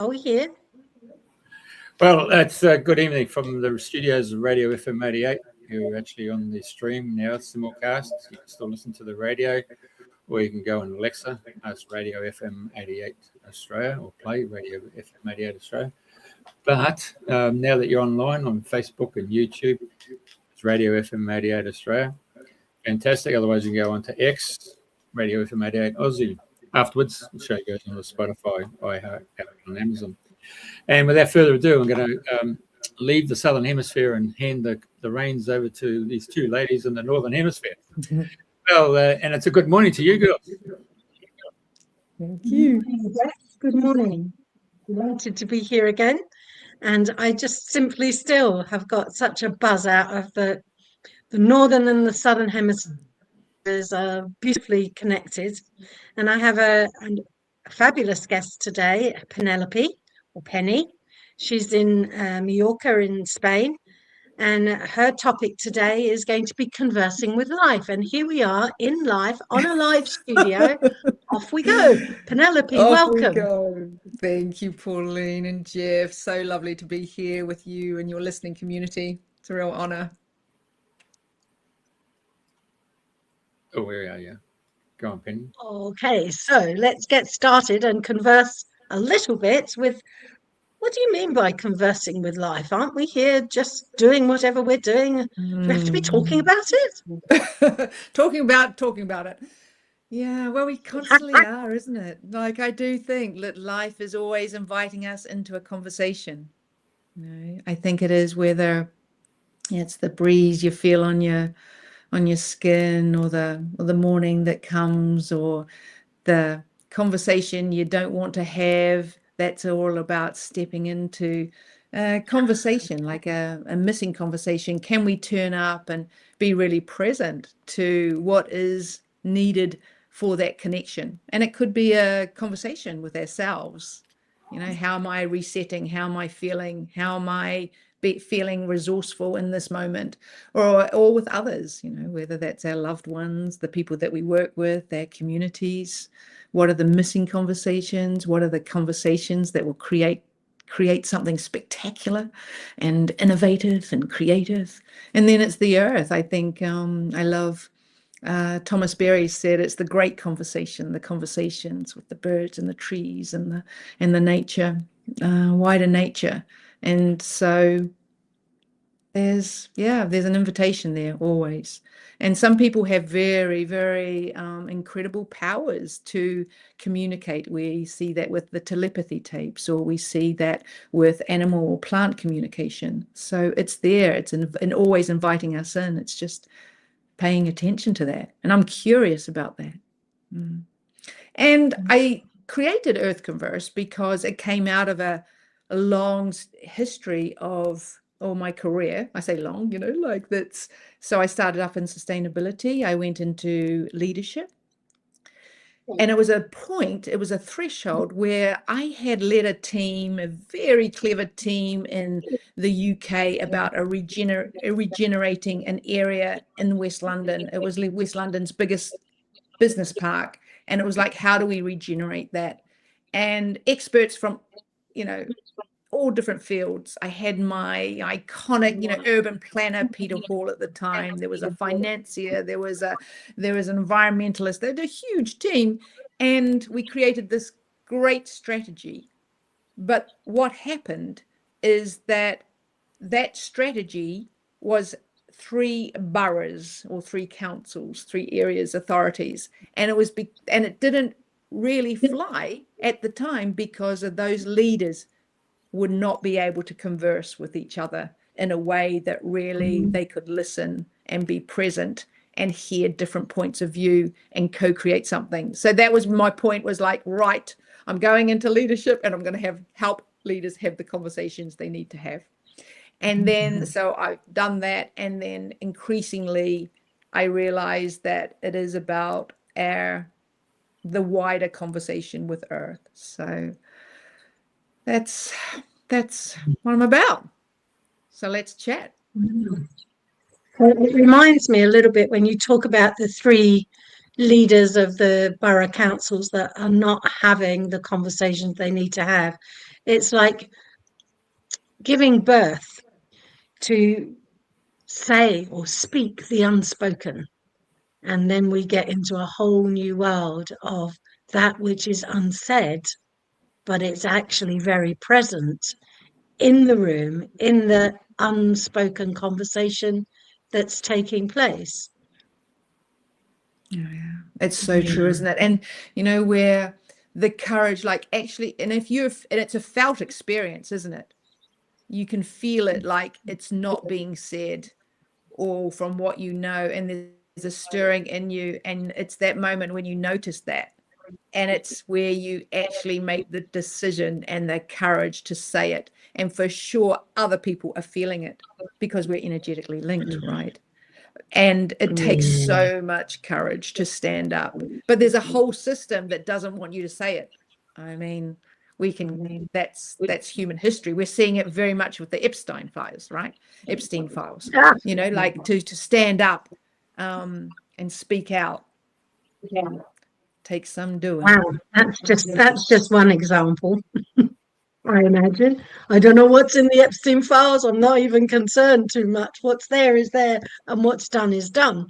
Are we here? Well, that's good evening from the studios of Radio FM 88. You're actually on the stream now, simulcast. You can still listen to the radio, or you can go on Alexa, ask Radio FM 88 Australia, or play Radio FM 88 Australia. But now that you're online on Facebook and YouTube, it's Radio FM 88 Australia. Fantastic. Otherwise, you can go on to X, Radio FM 88 Aussie. Afterwards, the show goes on to Spotify, iHeart, Apple, and Amazon. And without further ado, I'm going to leave the Southern Hemisphere and hand the reins over to these two ladies in the Northern Hemisphere. Well, and it's a good morning to you girls. Thank you. Good morning. Delighted to be here again. And I just simply still have got such a buzz out of the Northern and the Southern Hemispheres are beautifully connected. And I have a fabulous guest today, Penelope, or Penny. She's in Mallorca in Spain, and her topic today is going to be conversing with life. And here we are in live, on a live studio. Off we go. Penelope, welcome. We go. Thank you, Pauline and Jeff. So lovely to be here with you and your listening community. It's a real honor. Oh, where are you? Go on, Penny. Okay, so let's get started and converse a little bit with, what do you mean by conversing with life? Aren't we here just doing whatever we're doing? Do we have to be talking about it? talking about it. Yeah, well, we constantly are, isn't it? Like, I do think that life is always inviting us into a conversation. You know, I think it is, whether it's the breeze you feel on your skin, or the morning that comes, or the conversation you don't want to have. That's all about stepping into a conversation, like a missing conversation. Can we turn up and be really present to what is needed for that connection? And it could be a conversation with ourselves. You know, how am I resetting? How am I feeling? How am I feeling resourceful in this moment? Or with others, you know, whether that's our loved ones, the people that we work with, their communities. What are the missing conversations? What are the conversations that will create something spectacular and innovative and creative? And then it's the earth. I think I love Thomas Berry said it's the great conversation, the conversations with the birds and the trees and the nature, wider nature. And so there's an invitation there always. And some people have very, very incredible powers to communicate. We see that with the telepathy tapes, or we see that with animal or plant communication. So it's there. It's and always inviting us in. It's just paying attention to that. And I'm curious about that. And I created Earth Converse because it came out of a long history of my career. I say long, you know, like that's, so I started up in sustainability. I went into leadership, and it was a threshold where I had led a very clever team in the UK about regenerating an area in West London. It was West London's biggest business park. And it was like, how do we regenerate that? And experts from, you know, all different fields. I had my iconic, you know, urban planner, Peter Hall, at the time. There was a financier, there was an environmentalist. They had a huge team, and we created this great strategy. But what happened is that strategy was 3 boroughs or 3 councils, 3 areas, authorities, and it didn't really fly at the time because of those leaders would not be able to converse with each other in a way that really they could listen and be present and hear different points of view and co-create something. So that was my point, was like, right, I'm going into leadership and I'm going to help leaders have the conversations they need to have. And then, so I've done that. And then increasingly, I realized that it is about the wider conversation with Earth. So that's what I'm about. So let's chat. Well, it reminds me a little bit when you talk about the 3 leaders of the borough councils that are not having the conversations they need to have. It's like giving birth to say or speak the unspoken. And then we get into a whole new world of that which is unsaid, but it's actually very present in the room, in the unspoken conversation that's taking place. Yeah, it's so true, isn't it? And where the courage, like actually, and it's a felt experience, isn't it? You can feel it, like it's not being said, or from what and there's a stirring in you, and it's that moment when you notice that, and it's where you actually make the decision and the courage to say it, and for sure other people are feeling it because we're energetically linked, right? And it takes so much courage to stand up, but there's a whole system that doesn't want you to say it. I mean, that's human history. We're seeing it very much with the Epstein files, right? Like to stand up and speak out takes some doing. Wow, that's just one example. I imagine. I don't know what's in the Epstein files. I'm not even concerned too much. What's there is there, and what's done is done.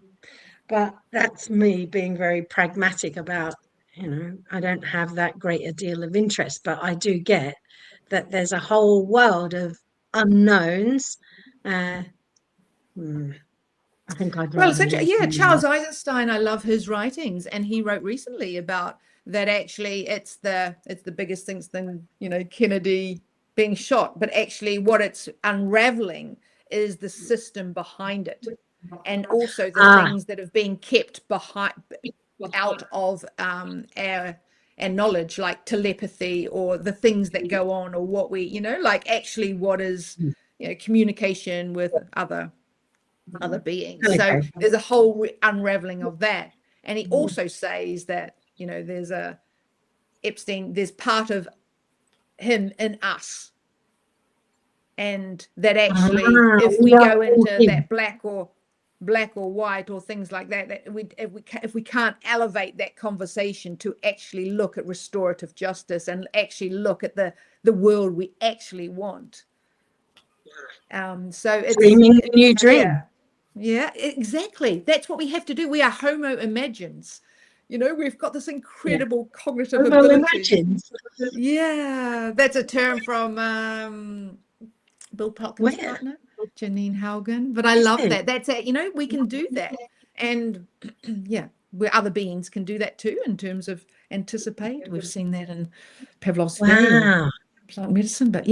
But that's me being very pragmatic about, I don't have that great a deal of interest, but I do get that there's a whole world of unknowns. I think I'd Well, rather Charles Eisenstein, I love his writings, and he wrote recently about that actually it's the biggest things than Kennedy being shot, but actually what it's unraveling is the system behind it, and also the things that have been kept out of our knowledge, like telepathy, or the things that go on, or what we like actually what is communication with other beings. So there's a whole unraveling of that. And he also says that there's a Epstein, there's part of him in us, and that actually if we go into that black or white or things like that, if we can't elevate that conversation to actually look at restorative justice and actually look at the world we actually want, so it's dreaming the new dream. Yeah, exactly. That's what we have to do. We are Homo imagines. We've got this incredible cognitive ability. Yeah, that's a term from Bill Pelkin's partner, Janine Haugen. But I love that. That's it. We can do that. And where other beings can do that too, in terms of anticipate. We've seen that in Pavlov's plant medicine. But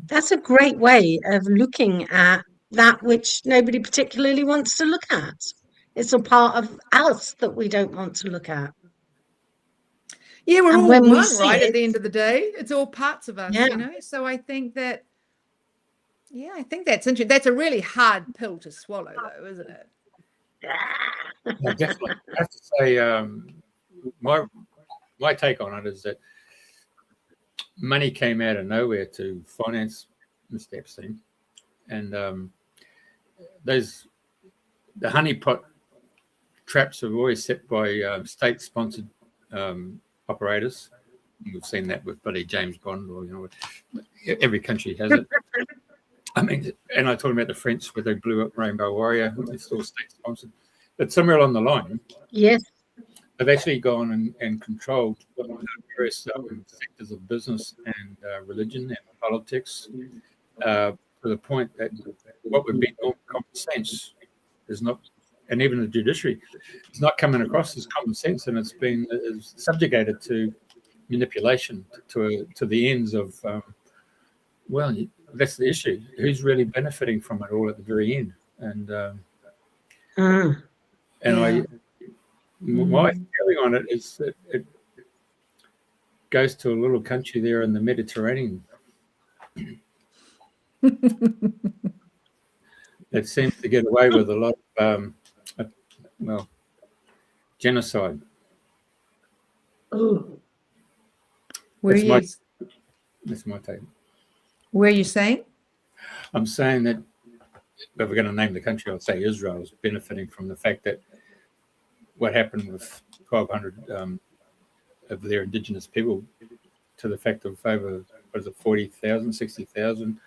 that's a great way of looking at that which nobody particularly wants to look at. It's a part of us that we don't want to look at. Yeah, we're all one, right? At the end of the day, it's all parts of us, So I think that, I think that's interesting. That's a really hard pill to swallow, though, isn't it? Yeah, definitely. I have to say, my take on it is that money came out of nowhere to finance Mr. Epstein, and the honeypot traps are always set by state-sponsored operators. We've seen that with bloody James Bond, or every country has it. I mean, and I told him about the French where they blew up Rainbow Warrior. It's all state-sponsored, but somewhere along the line, they've actually gone and controlled various sectors of business and religion and politics to the point that what would be normal common sense is not, and even the judiciary, it's not coming across as common sense, and it's been subjugated to manipulation to the ends of, that's the issue. Who's really benefiting from it all at the very end? And my feeling on it is that it goes to a little country there in the Mediterranean that seems to get away with a lot of genocide. That's my take. Where are you saying? I'm saying that, if we're going to name the country, I'll say Israel is benefiting from the fact that what happened with 1,200 of their indigenous people to the fact of over, what is it, 40,000, 60,000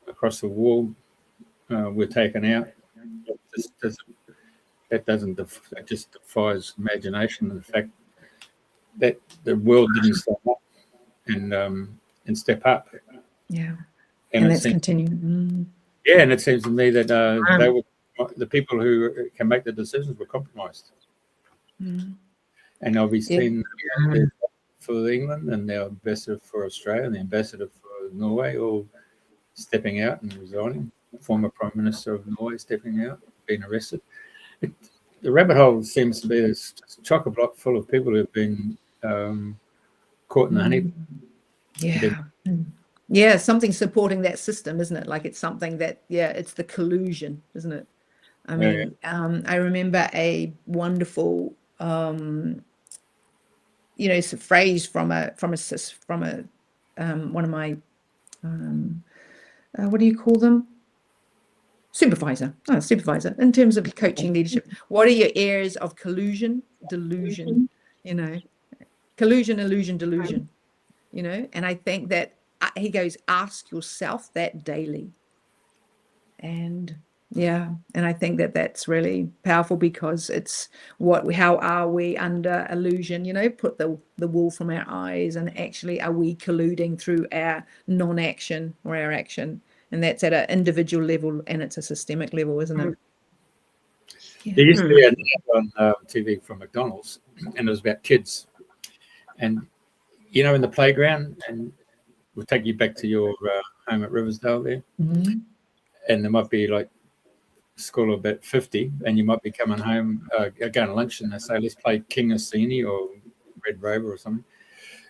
across the wall were taken out. That just defies imagination, and the fact that the world didn't step up and step up. Yeah. And And that's continuing. yeah, and it seems to me that they were the people who can make the decisions were compromised. And I'll be seeing for England and the ambassador for Australia and the ambassador for Norway all stepping out and resigning. The former Prime Minister of Norway stepping out, being arrested. The rabbit hole seems to be this chock-a-block full of people who've been caught in the honey. Yeah, something supporting that system, isn't it? Like it's something that, it's the collusion, isn't it? I mean, I remember a wonderful, it's a phrase from one of my, what do you call them? Supervisor in terms of coaching leadership. What are your areas of collusion, delusion, collusion, illusion, delusion, and I think that he goes, ask yourself that daily. And and I think that that's really powerful, because it's how are we under illusion, put the wool from our eyes, and actually are we colluding through our non-action or our action? And that's at an individual level, and it's a systemic level, isn't it? There used to be an ad on TV from McDonald's, and it was about kids. And, in the playground, and we'll take you back to your home at Riversdale there, and there might be like a school of about 50, and you might be coming home, going to lunch, and they say, let's play King Orsini or Red Rover or something.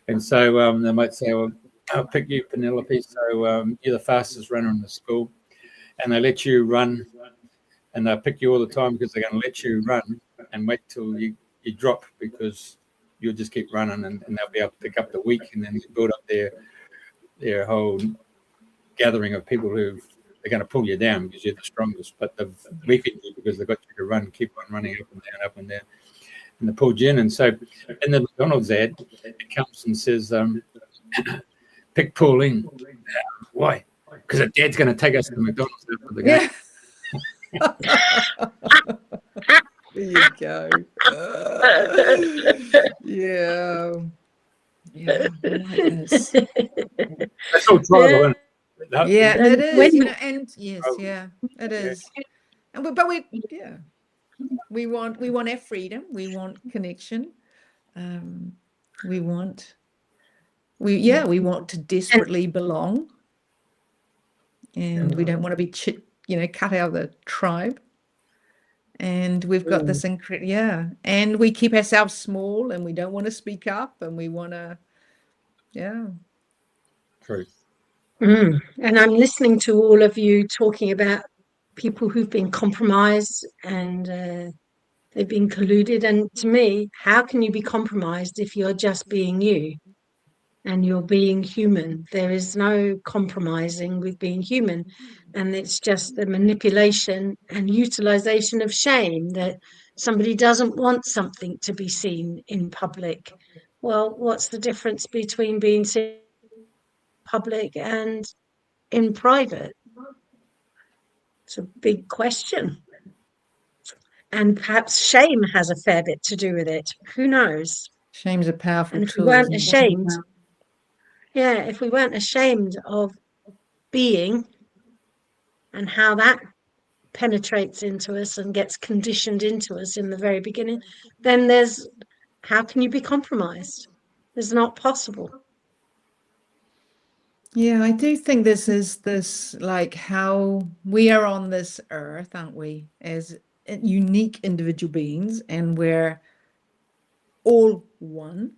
And so they might say, well, I'll pick you, Penelope, so you're the fastest runner in the school, and they let you run, and they'll pick you all the time because they're going to let you run and wait till you drop, because you'll just keep running, and they'll be able to pick up the weak, and then build up their whole gathering of people who they're going to pull you down because you're the strongest, but they've weakened you because they've got you to run, keep on running up and down, and they pulled you in. And so in the McDonald's ad, it comes and says, pick Pauline. Why? Because her dad's going to take us to McDonald's after the game. There you go. Yeah, I like this. That's all tribal, isn't it? Yeah, it is. And yes, it is. And we want our freedom. We want connection. We want to desperately belong, and we don't want to be cut out of the tribe. And we've got this and we keep ourselves small, and we don't want to speak up, and we want to True. And I'm listening to all of you talking about people who've been compromised and they've been colluded. And to me, how can you be compromised if you're just being you and you're being human? There is no compromising with being human. And it's just the manipulation and utilization of shame that somebody doesn't want something to be seen in public. Well, what's the difference between being seen in public and in private? It's a big question. And perhaps shame has a fair bit to do with it. Who knows? Shame's a powerful and if tool. we weren't ashamed, if we weren't ashamed of being and how that penetrates into us and gets conditioned into us in the very beginning, then how can you be compromised? It's not possible. Yeah, I do think this is like how we are on this earth, aren't we, as unique individual beings, and we're all one.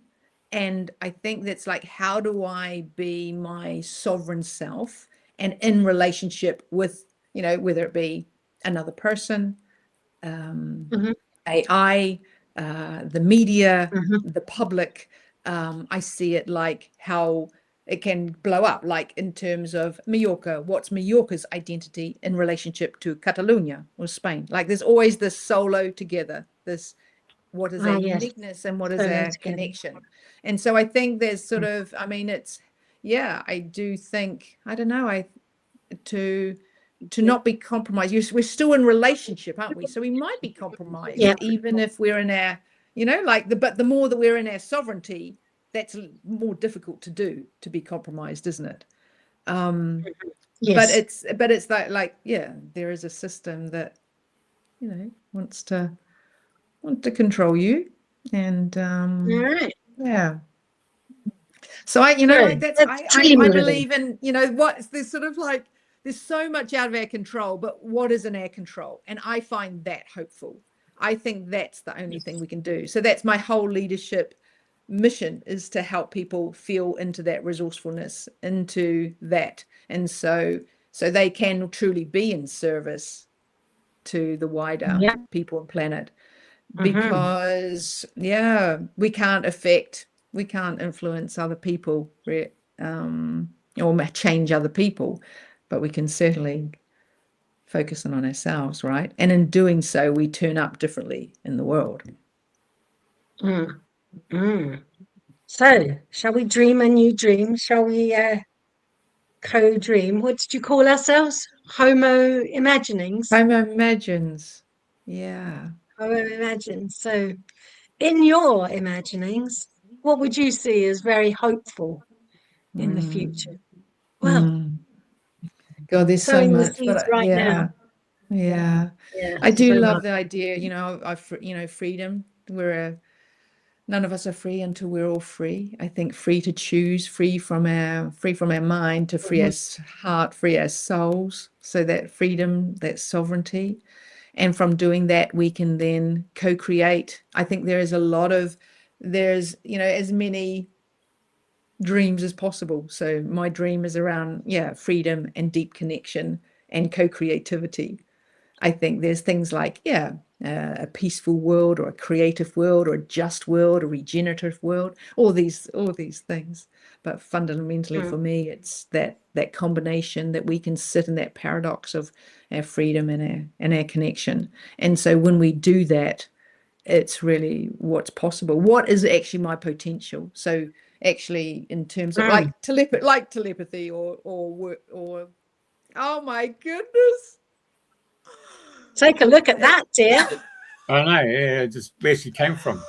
And I think that's like, how do I be my sovereign self, and in relationship with, whether it be another person, AI, the media, the public. I see it like how it can blow up, like in terms of Mallorca. What's Mallorca's identity in relationship to Catalonia or Spain? Like there's always this solo together, this what is Ah, our yes. uniqueness and what is Sew them our together. connection. And so I think there's sort of, I mean, it's, yeah, I do think, I don't know, to not be compromised. We're still in relationship, aren't we? So we might be compromised, Yeah. even if we're in our, you know, like but the more that we're in our sovereignty, that's more difficult to do, to be compromised, isn't it? Yes. But it's like, yeah, there is a system that, you know, wants to control you. And All right. yeah. So I, you know, like Good. Let's I dream a little. believe in, you know, what's this sort of like, there's so much out of our control, but what is in our control? And I find that hopeful. I think that's the only thing we can do. So that's my whole leadership mission, is to help people feel into that resourcefulness, into that. And so they can truly be in service to the wider Yeah. people and planet. Mhm. Because yeah, we can't influence other people, or change other people, but we can certainly focus on ourselves, right? And in doing so, we turn up differently in the world. Mm. Mm. So, shall we dream a new dream? Shall we co-dream? What did you call ourselves? Homo imaginings. Homo imagines. Yeah. Homo imagines. So, in your imaginings, what would you see as very hopeful in the future? Well, God, there's so sowing the much, seeds but right now. yeah. Yeah, I do so love much. the idea, you know, freedom. None of us are free until we're all free. I think free to choose, free from our mind, to free our heart, free our souls. So that freedom, that sovereignty. And from doing that, we can then co-create. I think there's, you know, as many dreams as possible. So my dream is around, freedom and deep connection and co-creativity. I think there's things like, a peaceful world, or a creative world, or a just world, a regenerative world, all these things. But fundamentally for me, it's that combination, that we can sit in that paradox of our freedom and our connection. And so when we do that, it's really what's possible. What is actually my potential? So actually, in terms of like telepathy, or oh my goodness. Take a look at that, dear. I know, yeah, just where she came from.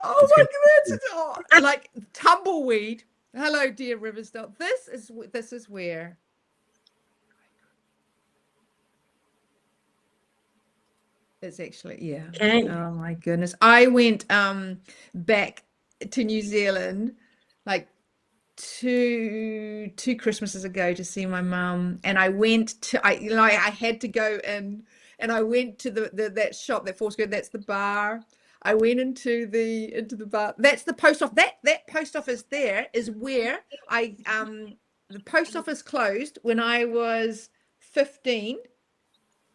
Oh It's my good. goodness! Like tumbleweed. Hello, dear Riversdale. This is where. It's actually, yeah. Okay. Oh my goodness. I went back to New Zealand like two Christmases ago to see my mum, and I went to I had to go in, and I went to that shop, that Foursquare, that's the bar. I went into the bar. That's the post office. That post office there is where the post office closed when I was 15.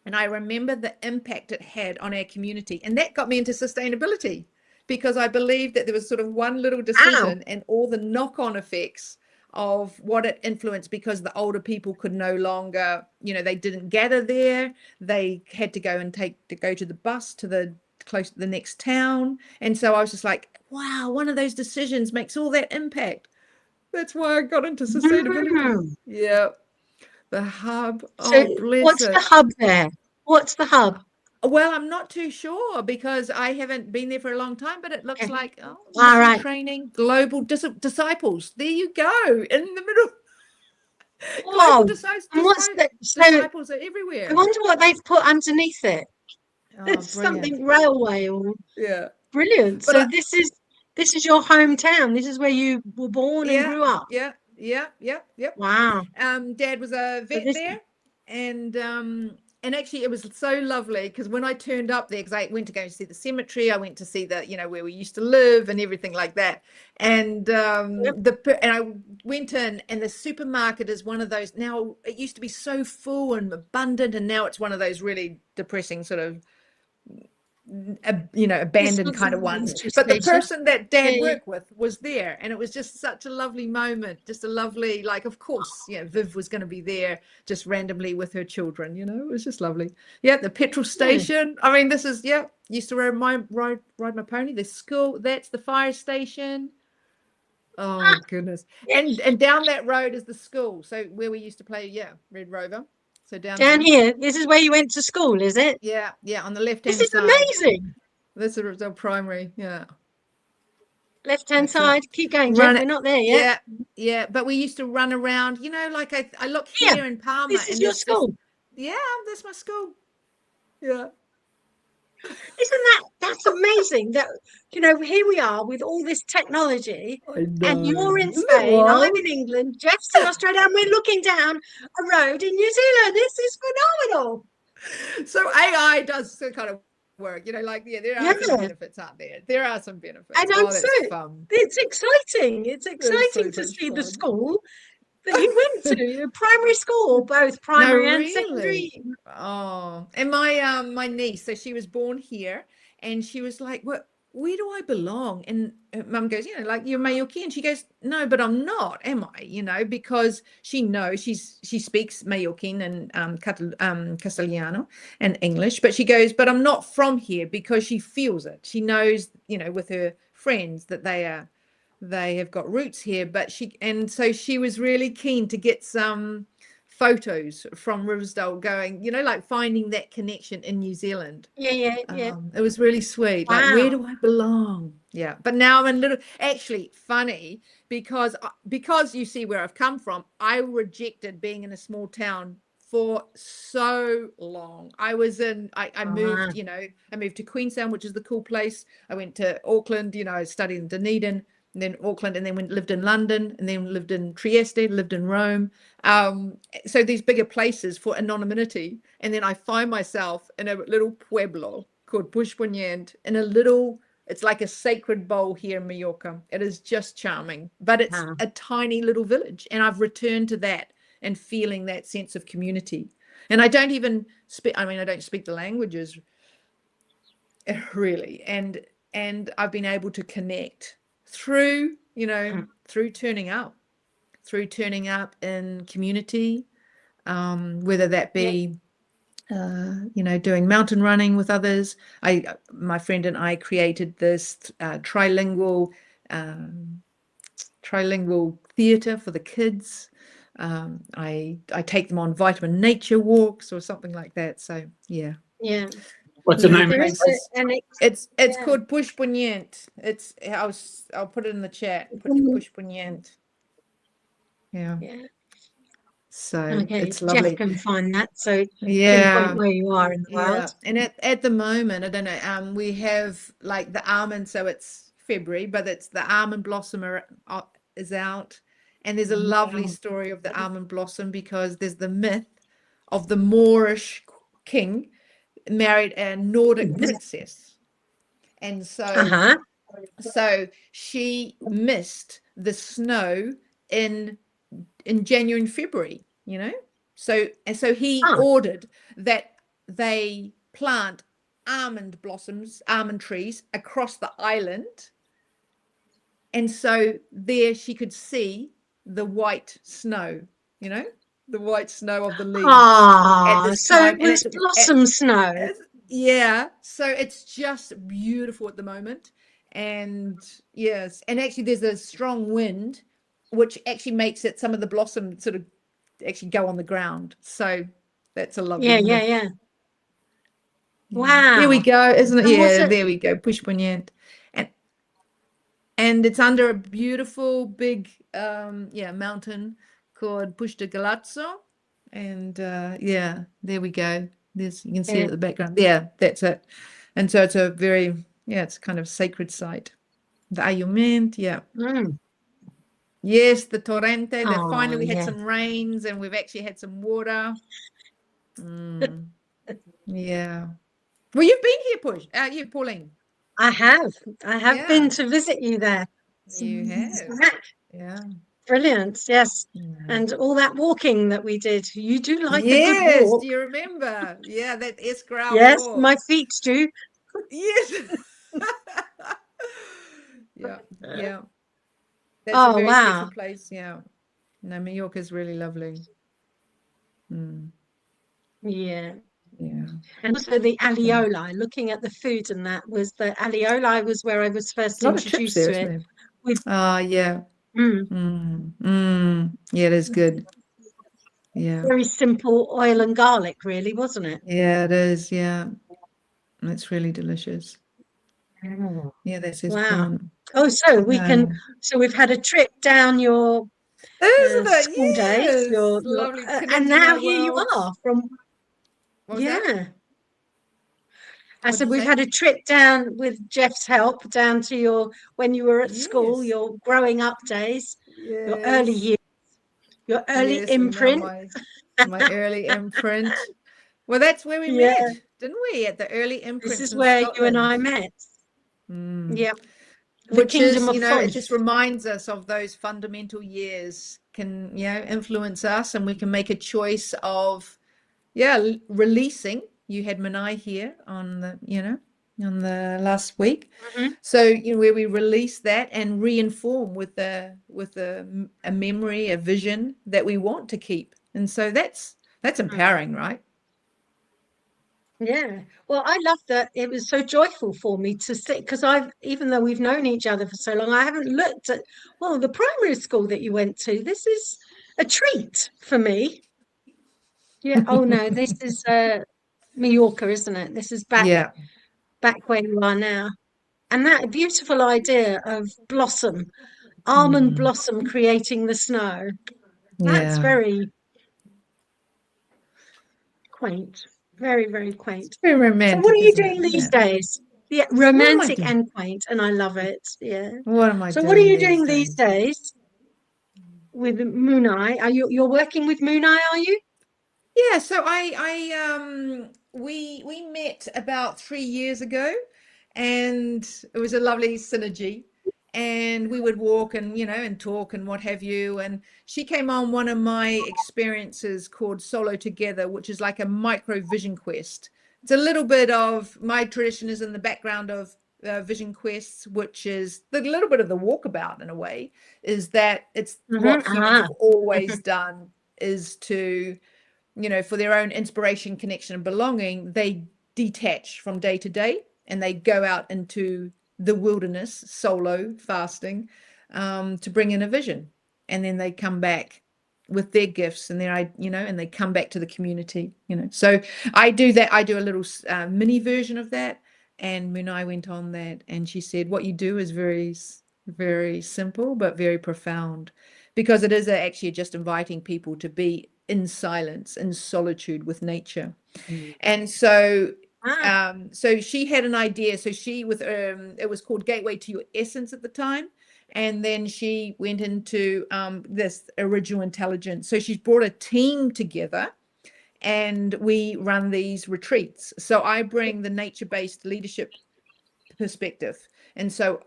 And I remember the impact it had on our community. And that got me into sustainability, because I believed that there was sort of one little decision and all the knock-on effects of what it influenced, because the older people could no longer, you know, they didn't gather there. They had to go to the bus to the close to the next town. And so I was just like, wow, one of those decisions makes all that impact. That's why I got into sustainability. Yeah. The hub. So, Oh, bless what's the it. hub there? What's the hub? Well, I'm not too sure, because I haven't been there for a long time, but it looks Okay. like All mission right. training, global disciples. There you go, in the middle. Oh, Global and what's the, so disciples are I everywhere. wonder what they've put underneath it. Oh, It's brilliant. something railway or Yeah. brilliant. But So this is your hometown. This is where you were born and grew up. Yeah. Wow. Dad was a So vet this there, and actually it was so lovely, because when I turned up there, because I went to go and see the cemetery, I went to see the, you know, where we used to live and everything like that, and and I went in, and the supermarket is one of those, now it used to be so full and abundant, and now it's one of those really depressing sort of abandoned was kind a of ones. military But the station. person that Dad Yeah, yeah. worked with was there, and it was just such a lovely moment, just a lovely, like, of course, Viv was going to be there just randomly with her children, it was just lovely. Yeah, the petrol station. I mean, this is, used to ride my pony. The school, that's the fire station. Oh goodness. Yeah. And down that road is the school. So where we used to play, Red Rover. So down Down there. here, this is where you went to school, is it? Yeah, on the left This hand is side. amazing. This is our primary, Left-hand That's it. side. Keep going, Run Jeff. it. We're not there yet. Yeah. But we used to run around, like I look Here, here in Palmer, This is and your there's school. that's my school. Yeah. Isn't that's amazing? That here we are with all this technology, and you're in Isn't it Spain, I'm wild? in England, Jeff's in Australia, and we're looking down a road in New Zealand. This is phenomenal. So AI does kind of work, there are some benefits out there. There are some benefits. And I'm that's so fun. it's exciting. It's exciting to see the school that you went to, the primary school, both primary and secondary. Oh, and my niece, so she was born here, and she was like, "What? Where do I belong?" And Mum goes, "Like you're Mallorquin." And she goes, "No, but I'm not, am I? Because she knows she speaks Mallorquin and Castellano and English, but she goes, but I'm not from here, because she feels it. She knows, with her friends that they have got roots here, so she was really keen to get some photos from Riversdale going, like finding that connection in New Zealand. Yeah. It was really sweet. Wow. Like, where do I belong? Yeah. But now I'm actually funny because you see where I've come from. I rejected being in a small town for so long. I moved, I moved to Queenstown, which is the cool place. I went to Auckland, I studied in Dunedin, and then Auckland, and then lived in London, and then lived in Trieste, lived in Rome. So these bigger places for anonymity. And then I find myself in a little pueblo called Pushpunyant, in it's like a sacred bowl here in Mallorca. It is just charming, but it's a tiny little village. And I've returned to that and feeling that sense of community. And I don't even speak, I don't speak the languages really. And I've been able to connect through turning up in community, whether that be doing mountain running with others. My friend and I created this trilingual theater for the kids. I take them on vitamin nature walks or something like that. So yeah. What's the name? It's called Pushpunyant. I'll put it in the chat. Pushpunyant. Yeah. So it's lovely. Jeff can find that. So yeah, where you are in the world. And at the moment, I don't know. We have like the almond. So it's February, but it's the almond blossom is out, and there's a lovely story of the almond blossom, because there's the myth of the Moorish king married a Nordic princess, and so she missed the snow in January and February, so he ordered that they plant almond trees across the island, and so there she could see the white snow, the white snow of the leaves. So it was blossom snow. Yeah, so it's just beautiful at the moment. And yes, and actually there's a strong wind which actually makes it, some of the blossom sort of actually go on the ground. So that's a lovely yeah. Wow. There we go, isn't it? There we go. Pushpunyant. And it's under a beautiful big mountain called Pushta Galazzo. And there we go. You can see it at the background. Yeah, that's it. And so it's a very, it's kind of sacred site. The Ayument, Yes, the Torrente. Finally we had some rains, and we've actually had some water. Yeah. Well, you've been here, Pauline. I have been to visit you there. You have. Yeah. Brilliant. Yes. And all that walking that we did. You do like a good walk. Do you remember? Yeah, that Escrow Yes, walk. my feet do. Yes. Yeah. That's a Oh, very special wow. place. Yeah. No, Mallorca is really lovely. Yeah. Yeah. And also the alioli, looking at the food, and that was the alioli was where I was first A lot of chips introduced there, to isn't it. there? With Yeah. mm, Yeah, it is good. Yeah. very simple oil and garlic, really, wasn't it? Yeah, it is. Yeah. It's really delicious. Yeah, that says Wow. prawn. Oh, so we've had a trip down your Isn't it? school days, Yes. your Lovely. and Connecting now our here you worlds. are from, What was that? yeah. I What did said you we've say? had a trip down with Jeff's help down to your when you were at school, Yes. your growing up days, your early Yes. years, your early Yes. And now imprint. my early imprint. Well, that's where we Yeah, met, didn't we? At the early this imprints is in where you and I Scotland. met. Mm. Yeah, the Which Kingdom is, of it just Forth. reminds us of those fundamental years can, influence us, and we can make a choice of, releasing. You had Manai here on on the last week. Mhm. So, where we release that and reinform with a memory, a vision that we want to keep. And so that's empowering, right? Yeah. Well, I love that it was so joyful for me to sit because even though we've known each other for so long, I haven't looked at, well, the primary school that you went to. This is a treat for me. Yeah. Oh no, this is Mallorca, isn't it? This is Yeah. back where you are now. And that beautiful idea of blossom, almond Mm. blossom creating the snow. That's Yeah. very quaint. Very, very quaint. Very So what are romantic, you isn't it? doing these Yeah. days? Yeah, What am I romantic doing? and quaint, and I love it. Yeah. What am I So what are doing you these doing these days? days with Moonai? You're working with Moonai, are you? Yeah, so we met about 3 years ago, and it was a lovely synergy. And we would walk and and talk and what have you. And she came on one of my experiences called Solo Together, which is like a micro vision quest. It's a little bit of my tradition is in the background of vision quests, which is the little bit of the walkabout in a way, is that it's what humans Ah, have always done is to for their own inspiration, connection, and belonging, they detach from day to day and they go out into the wilderness, solo, fasting, to bring in a vision. And then they come back with their gifts and and they come back to the community. So I do that. I do a little mini version of that. And Munai went on that and she said, what you do is very, very simple, but very profound, because it is actually just inviting people to be in silence, in solitude with nature. And so ah, so she had an idea. So she with it was called Gateway to Your Essence at the time. And then she went into this original intelligence. So she's brought a team together and we run these retreats. So I bring the nature-based leadership perspective. And so,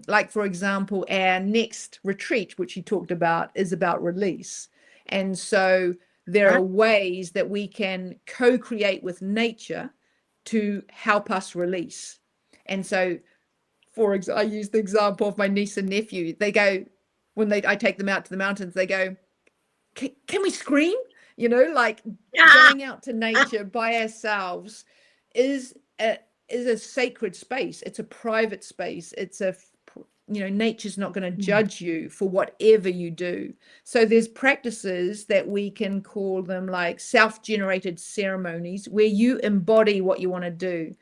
like, for example, our next retreat, which you talked about, is about release. And so there ah, are ways that we can co-create with nature to help us release. And so, for example, I use the example of my niece and nephew. They go, when I take them out to the mountains, they go, can we scream? Like ah, going out to nature by ourselves is a sacred space. It's a private space. Nature's not going to judge you for whatever you do. So there's practices that we can call them like self-generated ceremonies where you embody what you want to do.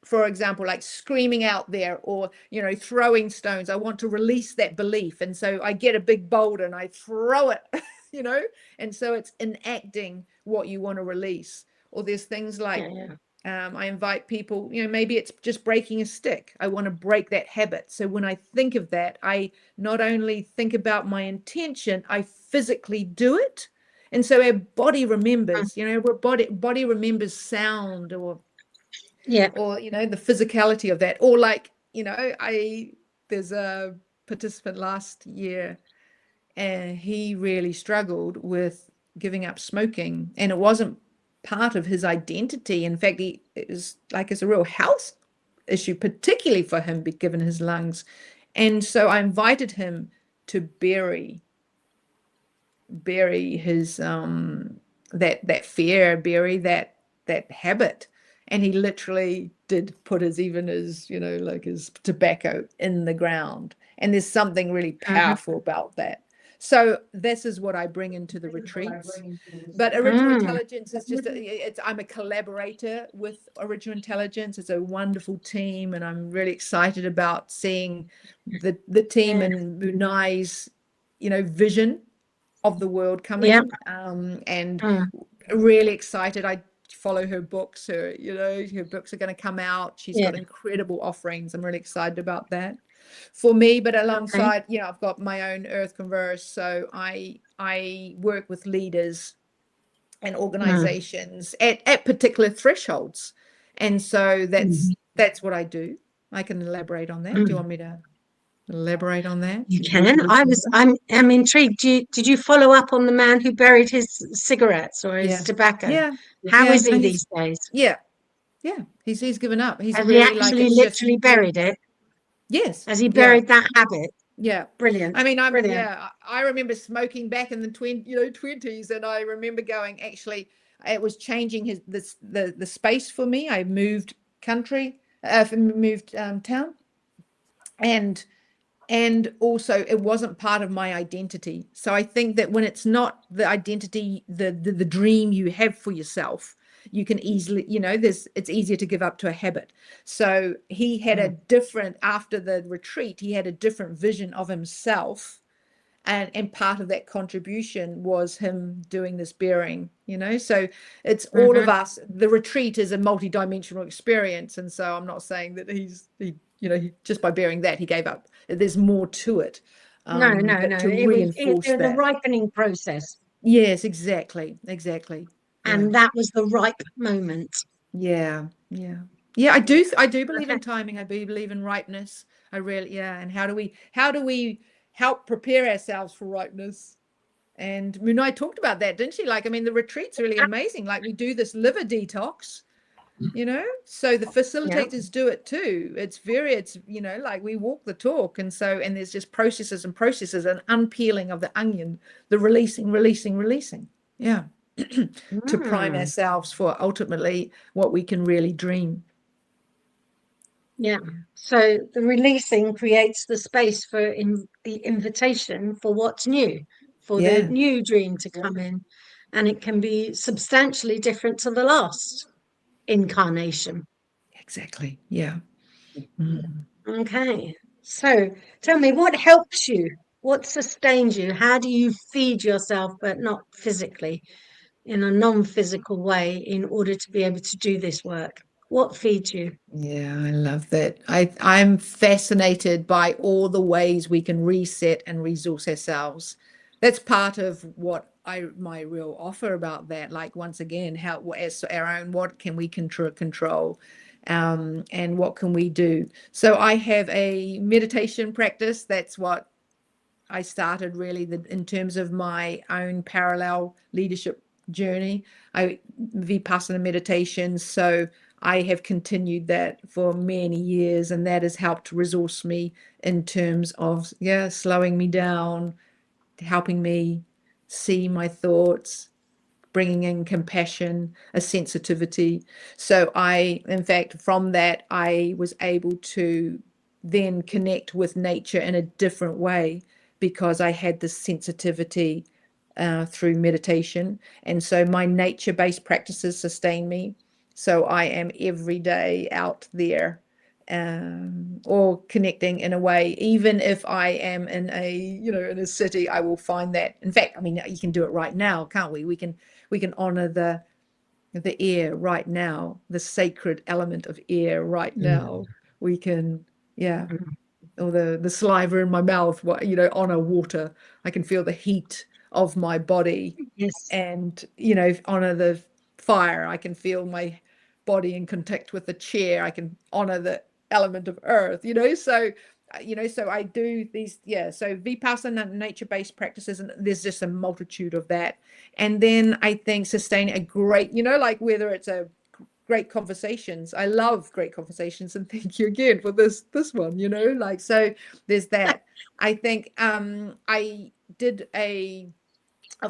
For example, like screaming out there or throwing stones. I want to release that belief, and so I get a big boulder and I throw it. And so it's enacting what you want to release. Or there's things like yeah, I invite people, maybe it's just breaking a stick. I want to break that habit. So when I think of that, I not only think about my intention, I physically do it. And so our body remembers, our body remembers sound yeah. the physicality of that. Or like, there's a participant last year and he really struggled with giving up smoking, and it wasn't part of his identity. In fact, it was like it's a real health issue, particularly for him, given his lungs. And so I invited him to bury his that fear, bury that habit. And he literally did put his like his tobacco in the ground. And there's something really powerful about that. So this is what I bring into the retreats. But original intelligence is just I'm a collaborator with original intelligence. It's a wonderful team, and I'm really excited about seeing the team and Bunai's vision of the world coming. And really excited. I follow her books. Her books are going to come out. She's got incredible offerings. I'm really excited about that for me. But alongside, I've got my own Earth Converse. So I work with leaders and organizations at particular thresholds. And so that's what I do. I can elaborate on that. Do you want me to elaborate on that? You can. I'm intrigued. Did you follow up on the man who buried his cigarettes or his tobacco? Yeah. How is he these days? Yeah. He's given up. He's Has really he actually literally buried it? Yes. Has he buried that habit? Yeah. Brilliant. I mean, Brilliant. I remember smoking back in the 20s, and I remember going, actually, it was changing the space for me. I moved country, moved town, and also it wasn't part of my identity. So I think that when it's not the identity, the dream you have for yourself, you can easily, it's easier to give up to a habit. So he had after the retreat, he had a different vision of himself. And part of that contribution was him doing this bearing, so it's all of us. The retreat is a multidimensional experience. And so I'm not saying that he just by bearing that, he gave up. There's more to it. No. To reinforce it was the ripening process. Yes, exactly. And that was the ripe moment. Yeah. I do believe in timing. I believe in ripeness. I really, and how do we help prepare ourselves for ripeness? And Munai talked about that, didn't she? The retreat's really amazing. Like, we do this liver detox, so the facilitators do it too. It's like we walk the talk. And there's just processes and unpeeling of the onion, the releasing. Yeah. To prime ourselves for ultimately what we can really dream. Yeah. So the releasing creates the space for the invitation for what's new, for the new dream to come in. And it can be substantially different to the last incarnation. Exactly. Yeah. Okay. So tell me, what helps you? What sustains you? How do you feed yourself, but not physically, in a non-physical way, in order to be able to do this work? What feeds you? Yeah, I love that. I'm fascinated by all the ways we can reset and resource ourselves. That's part of what my real offer about that. Like, once again, how as our own, what can we control, and what can we do? So I have a meditation practice. That's what I started really in terms of my own parallel leadership journey. Vipassana meditation. So I have continued that for many years, and that has helped resource me in terms of slowing me down, helping me see my thoughts, bringing in compassion, a sensitivity. So in fact, from that, I was able to then connect with nature in a different way, because I had this sensitivity through meditation. And so my nature-based practices sustain me. So I am every day out there, or connecting in a way. Even if I am in a city, I will find that. In fact, you can do it right now, can't we? We can honor the air right now, the sacred element of air right now. We can, or the saliva in my mouth, honor water. I can feel the heat of my body. Yes. And honor the fire. I can feel my body in contact with the chair. I can honor the element of earth, so I do these, so Vipassana, nature-based practices, and there's just a multitude of that. And then I think sustain a great, like whether it's a great conversations. I love great conversations, and thank you again for this one, you know, like, so there's that. I think I've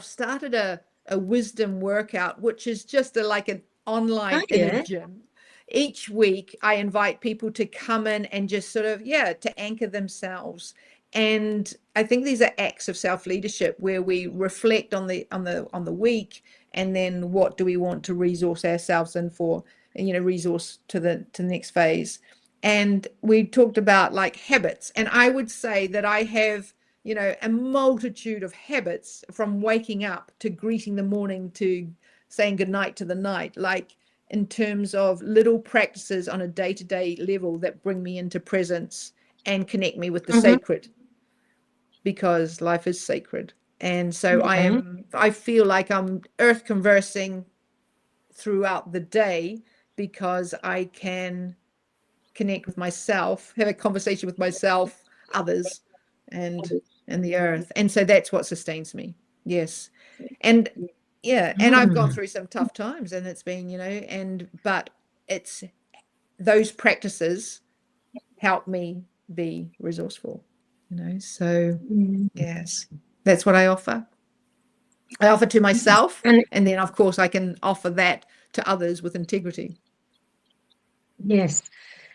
started a wisdom workout, which is just like an online inner gym. Each week I invite people to come in and just sort of, to anchor themselves. And I think these are acts of self-leadership where we reflect on the week, and then what do we want to resource ourselves in for, you know, resource to the next phase. And we talked about like habits, and I would say that I have, you know, a multitude of habits, from waking up to greeting the morning to saying goodnight to the night, like in terms of little practices on a day-to-day level that bring me into presence and connect me with the sacred, because life is sacred. And so I feel like I'm earth conversing throughout the day, because I can connect with myself, have a conversation with myself, others, and the earth. And so that's what sustains me. Yes. And and I've gone through some tough times, and it's been, you know, but it's those practices help me be resourceful, you know. So yes, that's what I offer. I offer to myself, and then of course I can offer that to others with integrity. Yes.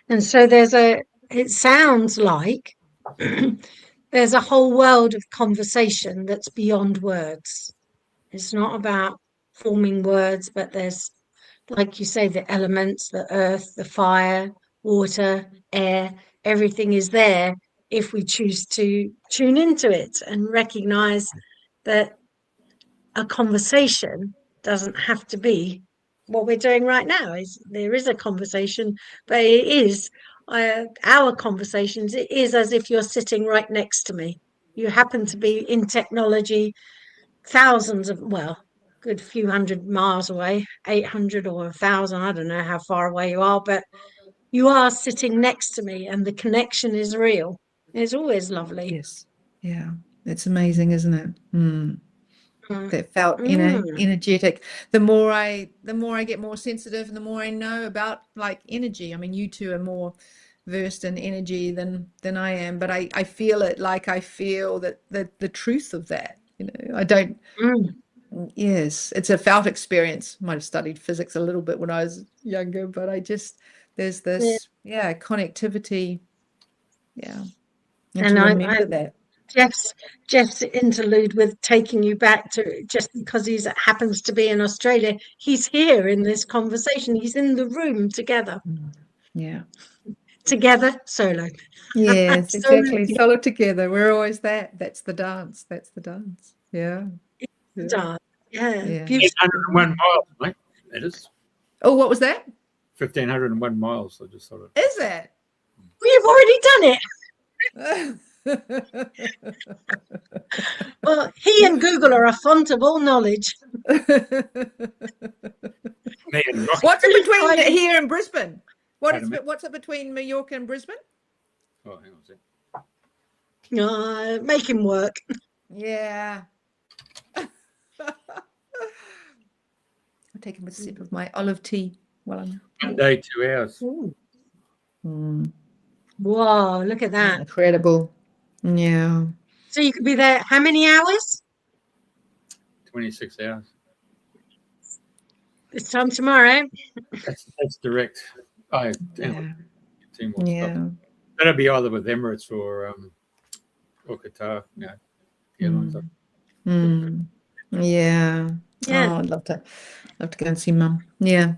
And so it sounds like there's a whole world of conversation that's beyond words. It's not about forming words, but there's, like you say, the elements, the earth, the fire, water, air, everything is there if we choose to tune into it and recognize that a conversation doesn't have to be what we're doing right now. There is a conversation, but it is our conversations. It is as if you're sitting right next to me. You happen to be in technology thousands of, well, good few hundred miles away, 800 or 1,000, I don't know how far away you are, but you are sitting next to me, and the connection is real. It's always lovely. Yes. Yeah. It's amazing, isn't it? That felt, you know, energetic. The more I get more sensitive, and the more I know about like energy. I mean, you two are more versed in energy than I am, but I feel it. Like I feel that the truth of that, you know, I don't. Yes, it's a felt experience. Might have studied physics a little bit when I was younger, but there's this connectivity. Yeah. And to remember that. Jeff's interlude with taking you back to, just because he happens to be in Australia, he's here in this conversation. He's in the room together. Yeah. Together, solo. Yes, exactly. Solo together. We're always that. That's the dance. That's the dance. Yeah. Yeah. Yeah. 1,501 miles, mate. It is. Oh, what was that? 1,501 miles. I just thought it. Is it? We've already done it. Well, he and Google are a font of all knowledge. What's it between here and Brisbane? What's it between Mallorca and Brisbane? Oh, hang on a sec. Make him work. Yeah. I'll take a sip of my olive tea while I'm. 1 day, 2 hours. Wow, look at that. Incredible. Yeah. So you could be there how many hours? 26 hours. This time tomorrow. That's direct. Oh, yeah. Yeah. That'll be either with Emirates or Qatar. Yeah. Yeah. Oh, I'd love to go and see Mum. Yeah.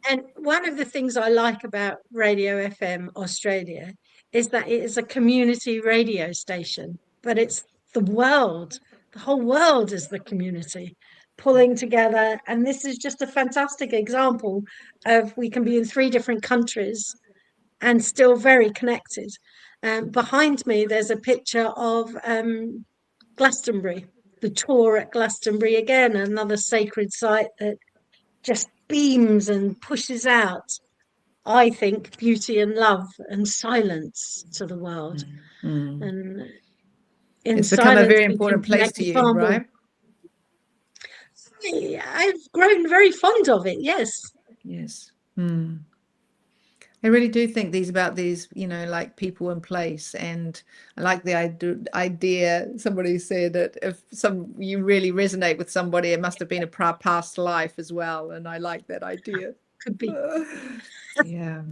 And one of the things I like about Radio FM Australia is that it is a community radio station, but it's the world. The whole world is the community pulling together. And this is just a fantastic example of we can be in 3 different countries and still very connected. Behind me, there's a picture of Glastonbury, the tour at Glastonbury, again, another sacred site that just beams and pushes out, I think, beauty and love and silence to the world. And it's become a very important place to you, right? I've grown very fond of it, yes. Yes. I really do think about these, like people in place. And I like the idea, somebody said that if you really resonate with somebody, it must have been a past life as well. And I like that idea. Could be. Yeah.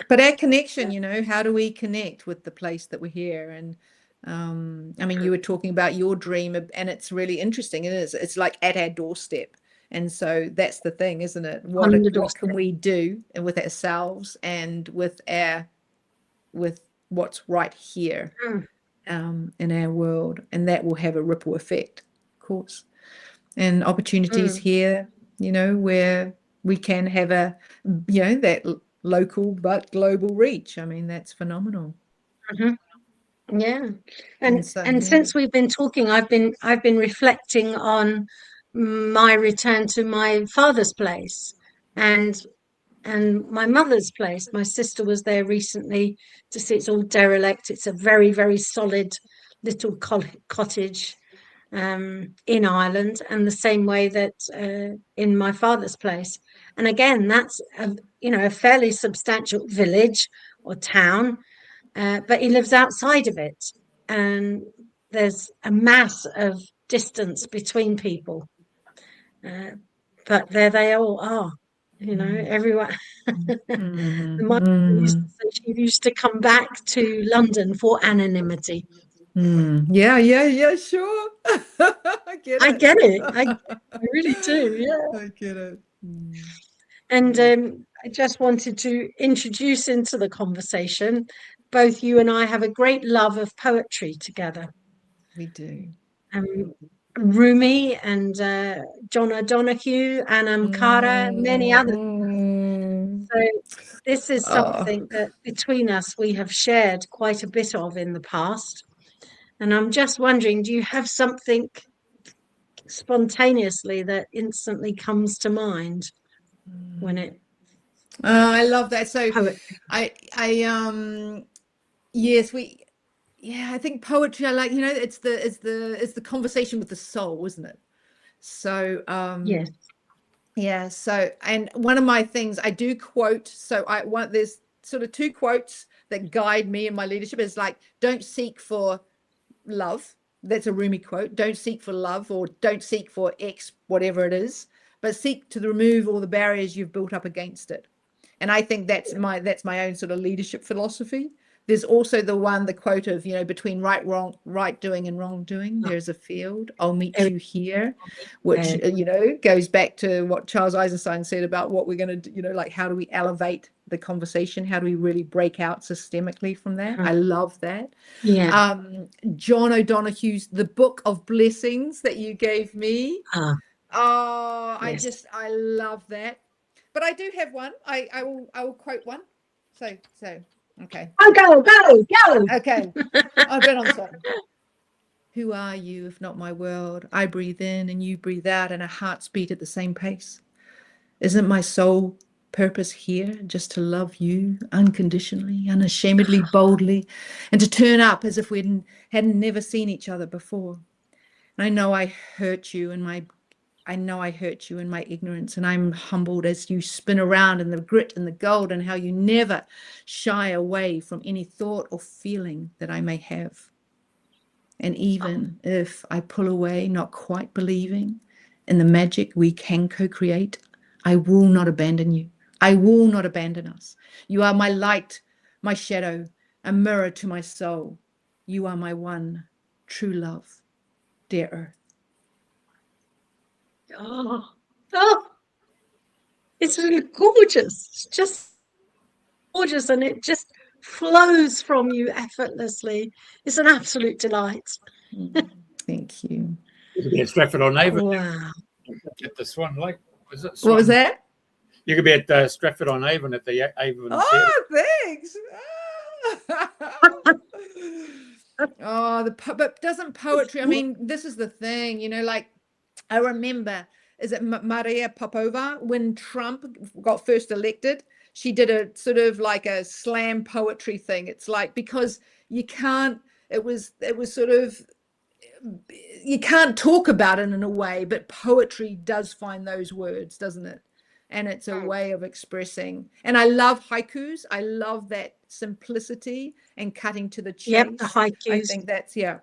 But our connection, how do we connect with the place that we're here? And I mean, you were talking about your dream, and it's really interesting. It's like at our doorstep. And so that's the thing, isn't it? What can we do with ourselves and with what's right here in our world? And that will have a ripple effect, of course. And opportunities here, where we can have that local but global reach. I mean, that's phenomenal. Yeah. And since we've been talking, I've been reflecting on my return to my father's place and my mother's place. My sister was there recently to see. It's all derelict. It's a very, very solid little cottage in Ireland, and the same way that in my father's place. And again, that's a fairly substantial village or town, but he lives outside of it, and there's a mass of distance between people. But there they all are, everyone. The mother used to say she used to come back to London for anonymity. Yeah, sure. I get it. I really do. Yeah, I get it. And I just wanted to introduce into the conversation, both you and I have a great love of poetry together. We do. Rumi and John O'Donoghue, Anam Cara, many others. So this is something that between us we have shared quite a bit of in the past. And I'm just wondering, do you have something spontaneously that instantly comes to mind when it? I love that. So poetry. Yes, I think poetry, I like, it's the conversation with the soul, isn't it? So Yes. Yeah. So, and one of my things I do quote, there's sort of two quotes that guide me in my leadership. Is like, don't seek for love. That's a Rumi quote. Don't seek for love, or don't seek for X, whatever it is, but seek to remove all the barriers you've built up against it. And I think that's my own sort of leadership philosophy. There's also the quote of, between right doing and wrongdoing, there's a field. I'll meet you here, which, goes back to what Charles Eisenstein said about what we're going to do, like, how do we elevate the conversation? How do we really break out systemically from that? I love that. Yeah. John O'Donoghue's The Book of Blessings that you gave me. Yes. I love that. But I do have one. I will quote one. So okay. Oh, go. Okay. I've been on something. Who are you if not my world? I breathe in and you breathe out, and our hearts beat at the same pace. Isn't my soul purpose here just to love you unconditionally, unashamedly, boldly, and to turn up as if we hadn't never seen each other before? And I know I hurt you in my ignorance, and I'm humbled as you spin around in the grit and the gold, and how you never shy away from any thought or feeling that I may have. And even if I pull away, not quite believing in the magic we can co-create, I will not abandon you. I will not abandon us. You are my light, my shadow, a mirror to my soul. You are my one true love, dear Earth. It's really gorgeous. It's just gorgeous, and it just flows from you effortlly. It's an absolute delight. Thank you. You could be at Stratford-on-Avon. Wow. At the Swan Lake. What was that? You could be at Stratford-on-Avon at the Avon. Thanks. But doesn't poetry, I mean, this is the thing, like, I remember, is it Maria Popova, when Trump got first elected, she did a sort of like a slam poetry thing. It's like, because it was sort of, you can't talk about it in a way, but poetry does find those words, doesn't it? and it's a way of expressing. And I love haikus. I love that simplicity and cutting to the chase. Yep, the I haikus. think that's yeah.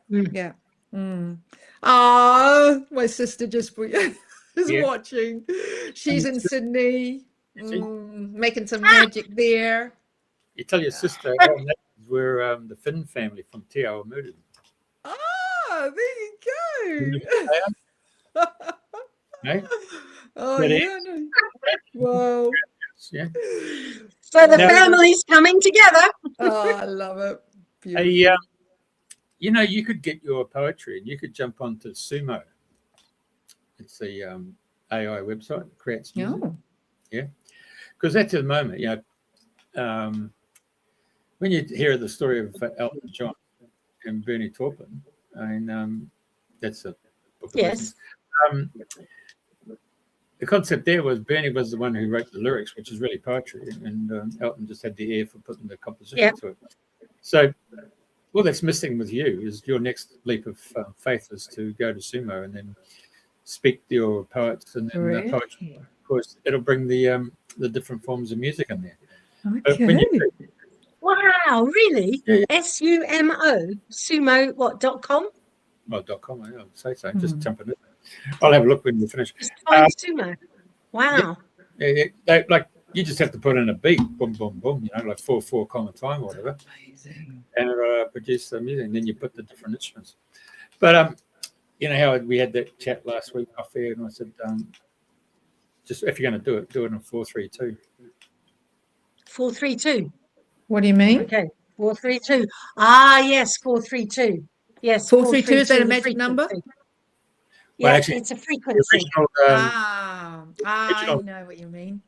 Oh, my sister just is watching. She's in Sydney, making some magic there. You tell your sister we're the Finn family from Te Awamutu. Oh, there you go. No? Oh, yeah. Wow. Yeah. So the family's coming together. Oh, I love it. Beautiful. You know, you could get your poetry and you could jump onto Sumo. It's the AI website that creates music. Oh. Yeah. Because that's at the moment, you know, when you hear the story of Elton John and Bernie Taupin, I mean, that's a book of lessons. The concept there was Bernie was the one who wrote the lyrics, which is really poetry, and Elton just had the ear for putting the composition to it. So all that's missing with you is your next leap of faith is to go to Sumo and then speak to your poets and then the poetry. Of course, it'll bring the different forms of music in there. Okay. Wow, really? Yeah. SUMO, sumo, .com? Well, .com, I would say so. Just jump in it. I'll have a look when we finish. Just find Sumo. Wow. Yeah. Like you just have to put in a beat, boom, boom, boom, you know, like 4/4 common time or whatever. Amazing. And it'll produce the music, and then you put the different instruments. But you know how we had that chat last week off air, and I said, just if you're going to do it in 4/3/2. 4/3/2. What do you mean? Okay, 4/3/2. Ah, yes, 4/3/2. Yes, 4/3/2, is that a magic number? Yeah, Well, actually, it's a frequency. Original, I know what you mean.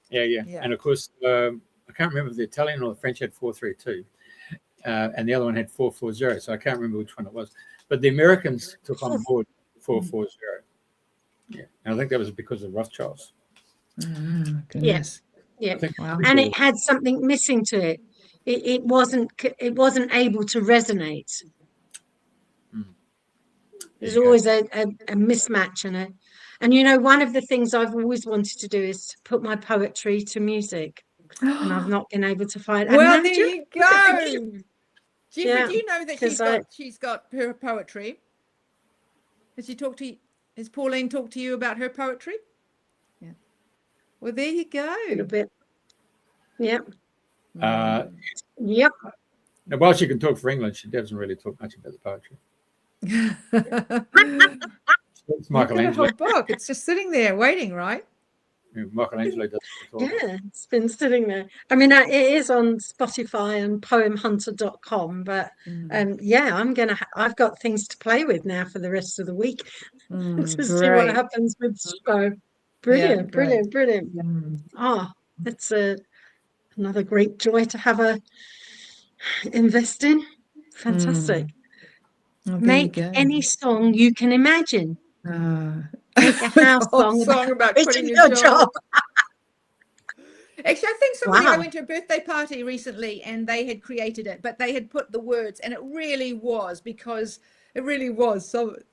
Yeah. And of course, I can't remember if the Italian or the French had 4/3/2, and the other one had 4/4/0. So I can't remember which one it was. But the Americans took on board 4/4/0. Yeah, and I think that was because of Rothschilds. Goodness. Yeah. Wow. And it had something missing to it. It wasn't able to resonate. There's always a mismatch in it. And you know, one of the things I've always wanted to do is to put my poetry to music, and I've not been able to find. Well, there you go. Jeffrey, do you know that she's got her poetry? Has Pauline talked to you about her poetry? Yeah. Well, there you go. A little bit. Yep. Yep. Now, while she can talk for England, she doesn't really talk much about the poetry. It's Michelangelo. Book. It's just sitting there waiting, right? Yeah, Michelangelo doesn't talk. Yeah, it's been sitting there. I mean, it is on Spotify and poemhunter.com, but I've got things to play with now for the rest of the week to see what happens with Spo. Brilliant. It's another great joy to have invest in. Fantastic. Make any song you can imagine. Make a house song about quitting your job. Actually, I think I went to a birthday party recently and they had created it, but they had put the words, and it really was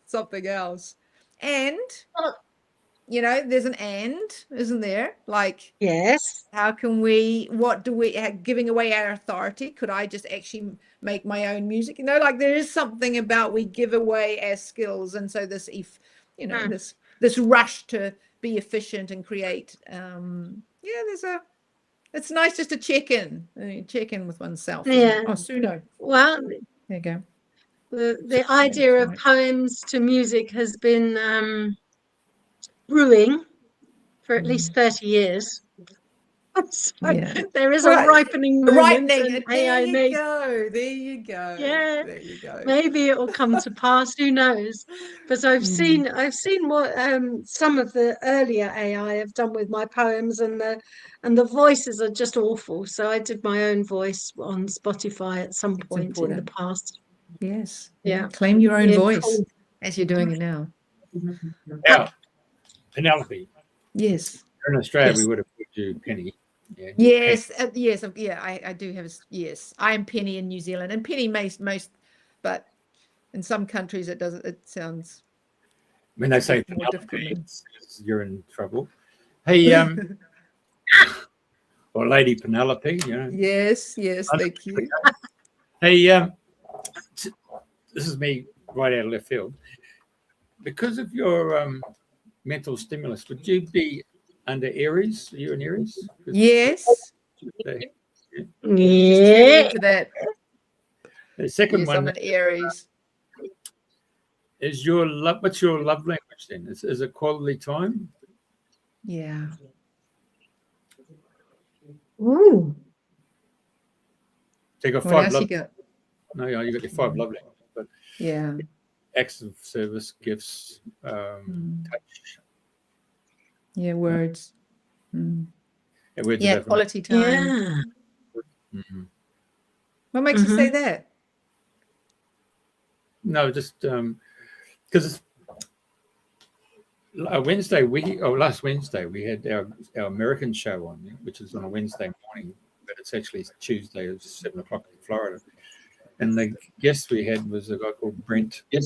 something else. And you know, there's an and, isn't there? Like, yes. How can giving away our authority? Could I just actually make my own music? You know, like there is something about we give away our skills. And so this rush to be efficient and create. It's nice just to check in with oneself. Yeah. Oh, Suno. Well, there you go. The idea of poems to music has been brewing for at least 30 years. So there is a ripening moment. There you go. Yeah. There you go. Maybe it will come to pass. Who knows? But I've seen what some of the earlier AI have done with my poems, and the voices are just awful. So I did my own voice on Spotify at some point in the past. Yes. Yeah. Claim your own voice as you're doing it now. Now, Penelope. Yes. In Australia, we would have put you Penny. Yeah, yes. I do have. Yes, I am Penny in New Zealand, and Penny most, but in some countries it doesn't. It sounds. When they say Penelope, you're in trouble. Hey, or Lady Penelope, you know. Yes, thank you. Hey, this is me right out of left field. Because of your mental stimulus, would you be under Aries? Are you an Aries? Yes. The Yeah. To that. second Yes, one I'm an Aries. is your love. What's your love language then? Is it quality time? Yeah. Ooh. So you got What five else love. you got? No, you got your 5 love languages, but Yeah. acts of service, gifts, touch. Yeah, words. And words of Yeah, affirmation. quality time. Yeah. Mhm. What makes you say that? No, just because last Wednesday we had our American show on, which is on a Wednesday morning, but it's actually Tuesday. It was 7 o'clock in Florida, and the guest we had was a guy called Brent. He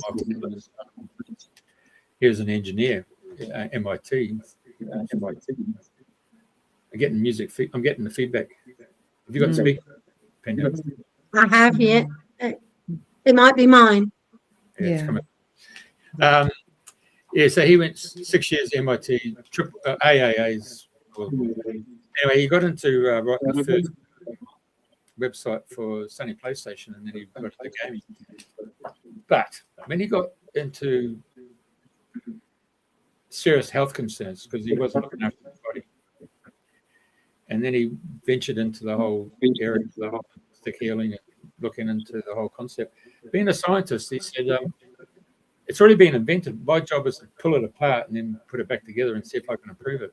was an engineer at MIT. I'm getting I'm getting the feedback. Have you got speaker? I have, yeah. It might be mine. Yeah, it's Yeah. coming. Yeah, so he went 6 years MIT, AAA's. Anyway, he got into writing the first website for Sony PlayStation, and then he got into gaming. But when he got into serious health concerns, because he wasn't looking after his body, and then he ventured into the whole area of the holistic healing and looking into the whole concept. Being a scientist, he said, it's already been invented. My job is to pull it apart and then put it back together and see if I can improve it.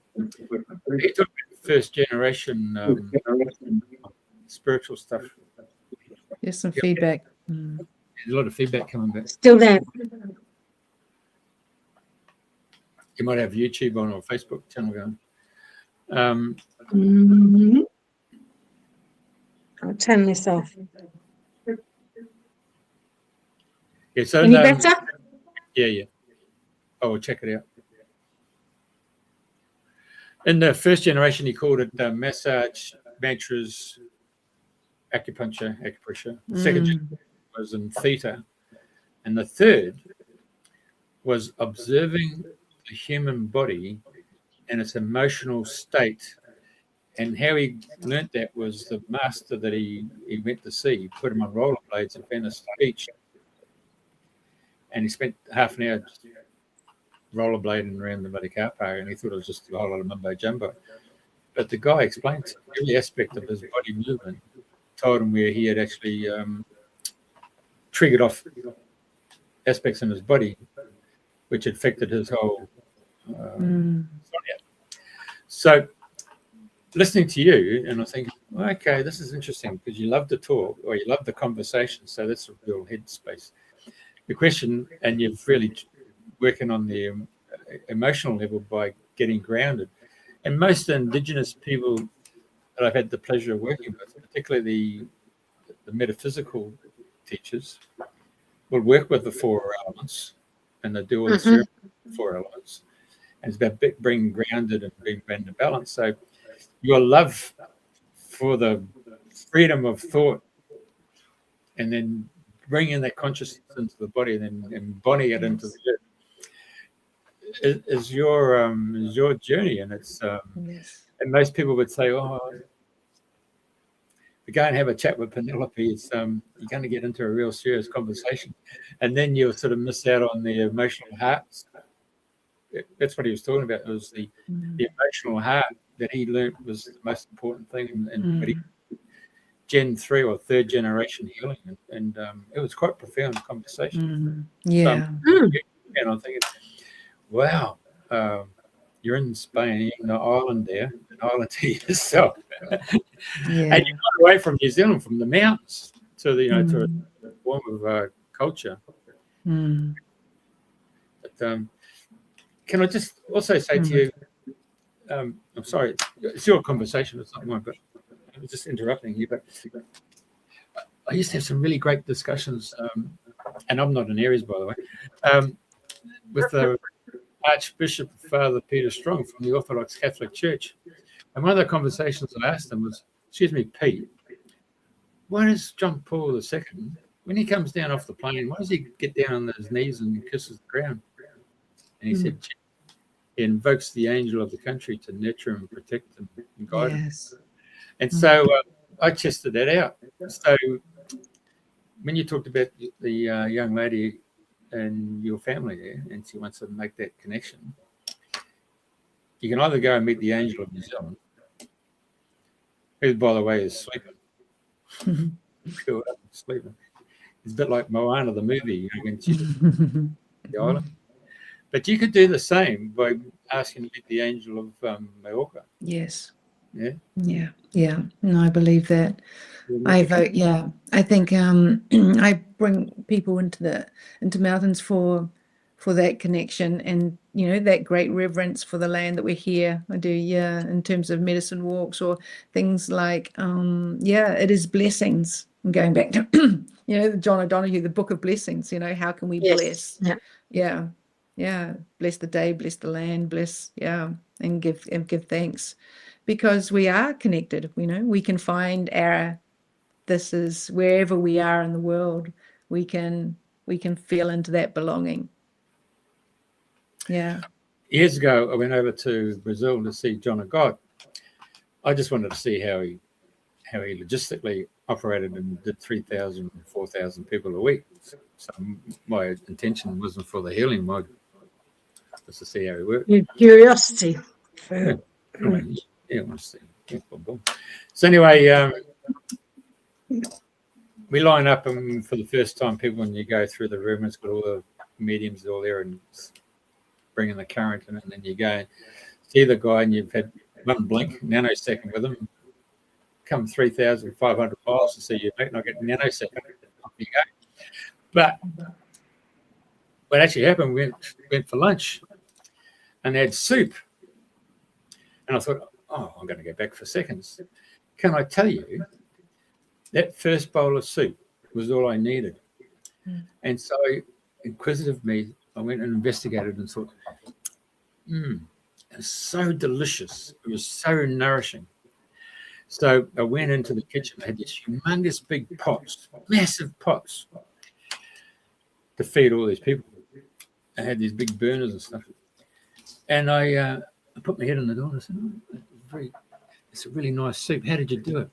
He took first generation spiritual stuff. There's some feedback. There's a lot of feedback coming back. Still there. You might have YouTube on or Facebook channel going. I'll turn this off. Yeah, so Any better? Yeah. Oh, we'll check it out. In the first generation, he called it massage, mantras, acupressure. The second generation was in theta. And the third was observing the human body and its emotional state. And how he learnt that was the master that he went to see. He put him on rollerblades in Venice Beach. And he spent half an hour just rollerblading around the bloody car park, and he thought it was just a whole lot of mumbo jumbo. But the guy explained every aspect of his body movement, told him where he had actually triggered off aspects in his body, which affected his whole. So, listening to you, and I think, okay, this is interesting because you love to talk or you love the conversation, so that's a real headspace. The question, and you're really working on the emotional level by getting grounded. And most Indigenous people that I've had the pleasure of working with, particularly the metaphysical teachers, will work with the 4 elements, and they do all the 4 elements. And it's about being grounded and being in balance. So your love for the freedom of thought, and then bringing that consciousness into the body and then embodying it into the earth is your journey. And it's and most people would say, oh, to go and have a chat with Penelope, it's you're going to get into a real serious conversation, and then you'll sort of miss out on the emotional heart. That's what he was talking about. It was the emotional heart that he learned was the most important thing, and Gen 3 or 3rd generation healing, and it was quite a profound conversation. Yeah. And I'm thinking, wow, you're in Spain, you're in the island there, an island to yourself, and you got away from New Zealand, from the mountains to the to a form of culture. But can I just also say to you, I'm sorry, it's your conversation, it's not mine, but I was just interrupting you. But I used to have some really great discussions, and I'm not an Aries, by the way, with the Archbishop Father Peter Strong from the Orthodox Catholic Church, And one of the conversations I asked them was, excuse me, Pete, why does John Paul II, when he comes down off the plane, why does he get down on his knees and kisses the ground? And he said, he invokes the angel of the country to nurture and protect them and guide them. And so I tested that out. So when you talked about the young lady and your family there, and she wants to make that connection, you can either go and meet the angel of New Zealand, who, by the way, is sleeping. Sleeping. It's a bit like Moana, the movie, when she's the island. But you could do the same by asking to meet the angel of Majorca. Yes. Yeah. Yeah. Yeah. No, I believe that. I vote. Yeah. I think I bring people into mountains for that connection, and that great reverence for the land that we're here. I do. Yeah. In terms of medicine walks or things like it is blessings. I'm going back to John O'Donoghue, the Book of Blessings. How can we bless? Yeah. Bless the day, bless the land, bless, and give thanks, because we are connected. We can find this is wherever we are in the world, we can feel into that belonging. Yeah. Years ago, I went over to Brazil to see John of God. I just wanted to see how he logistically operated and did 3,000, 4,000 people a week. So my intention wasn't for the healing mode, just to see how he worked. Your curiosity. Yeah, I want to see. Yeah, boom. So anyway, we line up, and for the first time, people, when you go through the room, it's got all the mediums all there and bringing the current in, and then you go and see the guy, and you've had one blink, nanosecond with him, come 3,500 miles to see you, mate, and I get nanosecond. Off you go. But what actually happened, we went for lunch, and they had soup. And I thought, I'm going to go back for seconds. Can I tell you, that first bowl of soup was all I needed. And so, inquisitive me, I went and investigated and thought, it was so delicious. It was so nourishing. So I went into the kitchen. I had these humongous big pots, massive pots, to feed all these people. I had these big burners and stuff. And I put my head in the door and I said, it's a really nice soup. How did you do it?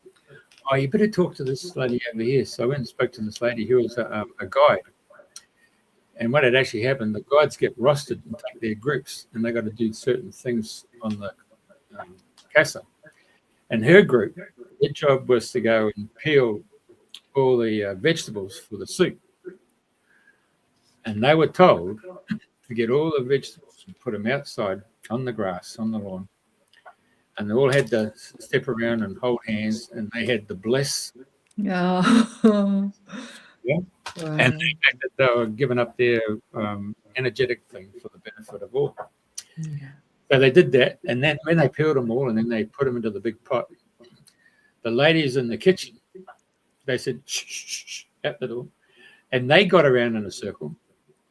You better talk to this lady over here. So I went and spoke to this lady who was a guide. And what had actually happened, the guides get rostered and take their groups, and they got to do certain things on the casa. And her group, their job was to go and peel all the vegetables for the soup. And they were told to get all the vegetables and put them outside on the grass, on the lawn. And they all had to step around and hold hands, and they had to bless. Yeah. Yeah. Wow. And the fact that they were giving up their energetic thing for the benefit of all. Yeah. So they did that, and then when they peeled them all and then they put them into the big pot, the ladies in the kitchen, they said, shh, shh, shh, out the door. And they got around in a circle,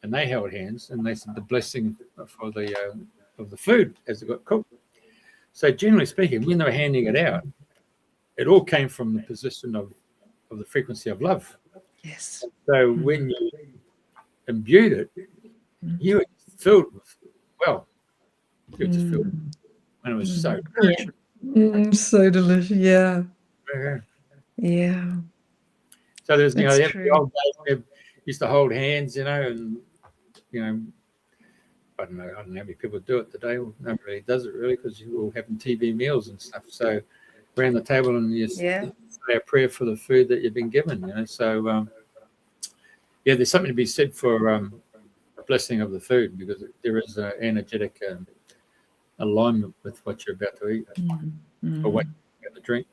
and they held hands, and they said the blessing for the of the food as it got cooked. So generally speaking, when they were handing it out, it all came from the position of the frequency of love. Yes. So when you imbued it, you were filled with, you were just filled, and it was so delicious. So delicious, yeah. Yeah. So there's, the old days where used to hold hands, and I don't know how many people do it today. Nobody really does it really, because you're all having TV meals and stuff. So around the table, and you say a prayer for the food that you've been given. So there's something to be said for blessing of the food, because there is an energetic alignment with what you're about to eat or what you're about to drink.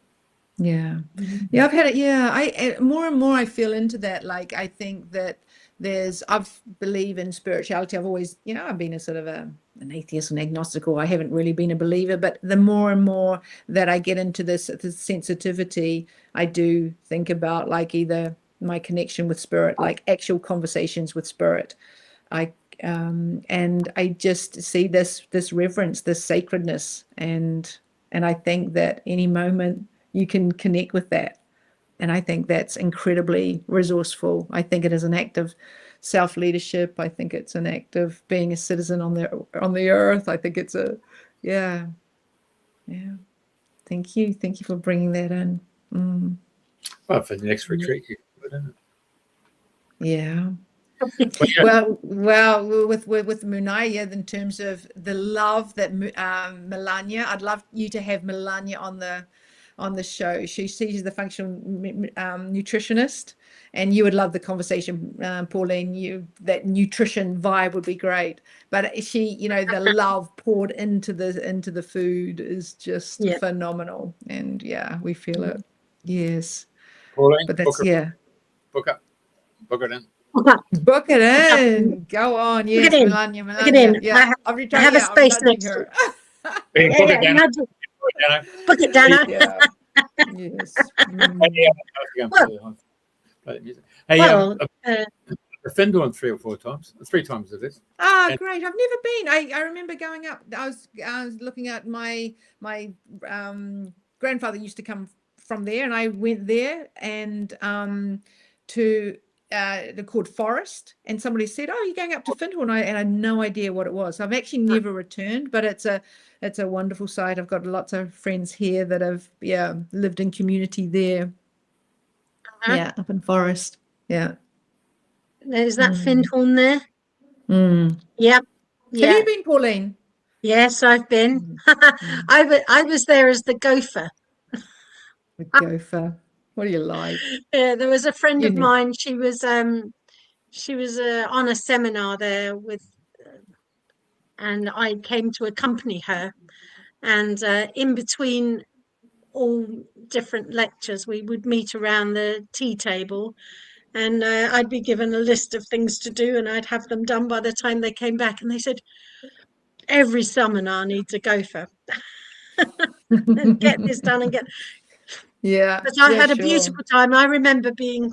Yeah. I've had it. I more and more I feel into that. Like, I think that I believe in spirituality. I've always, I've been a sort of an atheist and agnostic, or I haven't really been a believer, but the more and more that I get into this sensitivity, I do think about like either my connection with spirit, like actual conversations with spirit. And I just see this reverence, this sacredness, and And I think that any moment you can connect with that. And I think that's incredibly resourceful. I think it is an act of self-leadership. I think it's an act of being a citizen on the earth. I think it's yeah. Thank you for bringing that in. Well, for the next retreat, you can put in it. Yeah. Well, Well, with Munaya, in terms of the love that Melania, I'd love you to have Melania on the show. She's the functional nutritionist, and you would love the conversation, Pauline. That nutrition vibe would be great. But she, the love poured into the food is just phenomenal, and we feel it. Yes, Pauline, but that's book it in. Book it in. Go on. Yes, Book it in. Melania. Book it in. Yeah, I have a space next her. Book it, Dana. Book it, Dana. Yeah. Yes. Well, I've been doing 3 or 4 times. 3 times it is. Great. I've never been. I remember going up. I was looking at my grandfather used to come from there, and I went there and to they're called Forest, and somebody said, "Oh, you're going up to Findhorn," and I had no idea what it was. So I've actually never returned, but it's a wonderful site. I've got lots of friends here that have lived in community there. Up in Forest. Yeah. Is that Findhorn there? Have Yep. you been, Pauline? Yes, I've been. I was there as the gopher. The gopher. What do you like? Yeah, there was a friend of mine. She was on a seminar there and I came to accompany her. And in between all different lectures, we would meet around the tea table, and I'd be given a list of things to do, and I'd have them done by the time they came back. And they said, every seminar needs a gopher. And get this done and get. But I had a beautiful time. I remember being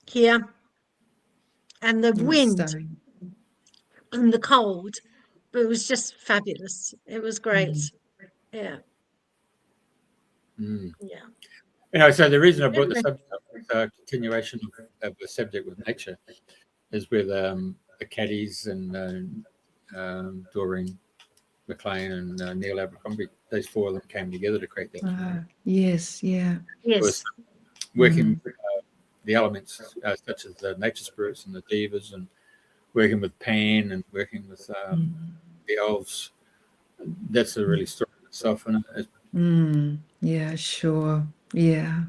here and the wind and the cold. It was just fabulous. It was great. Yeah. Yeah. So the reason I brought this up is a continuation of the subject with nature is with the Caddies and Doreen McLean and Neil Abercrombie. Those 4 of them came together to create that. Yes. It working with the elements such as the nature spirits and the devas, and working with Pan and working with the elves. That's a really story in itself. Yeah, sure. Yeah.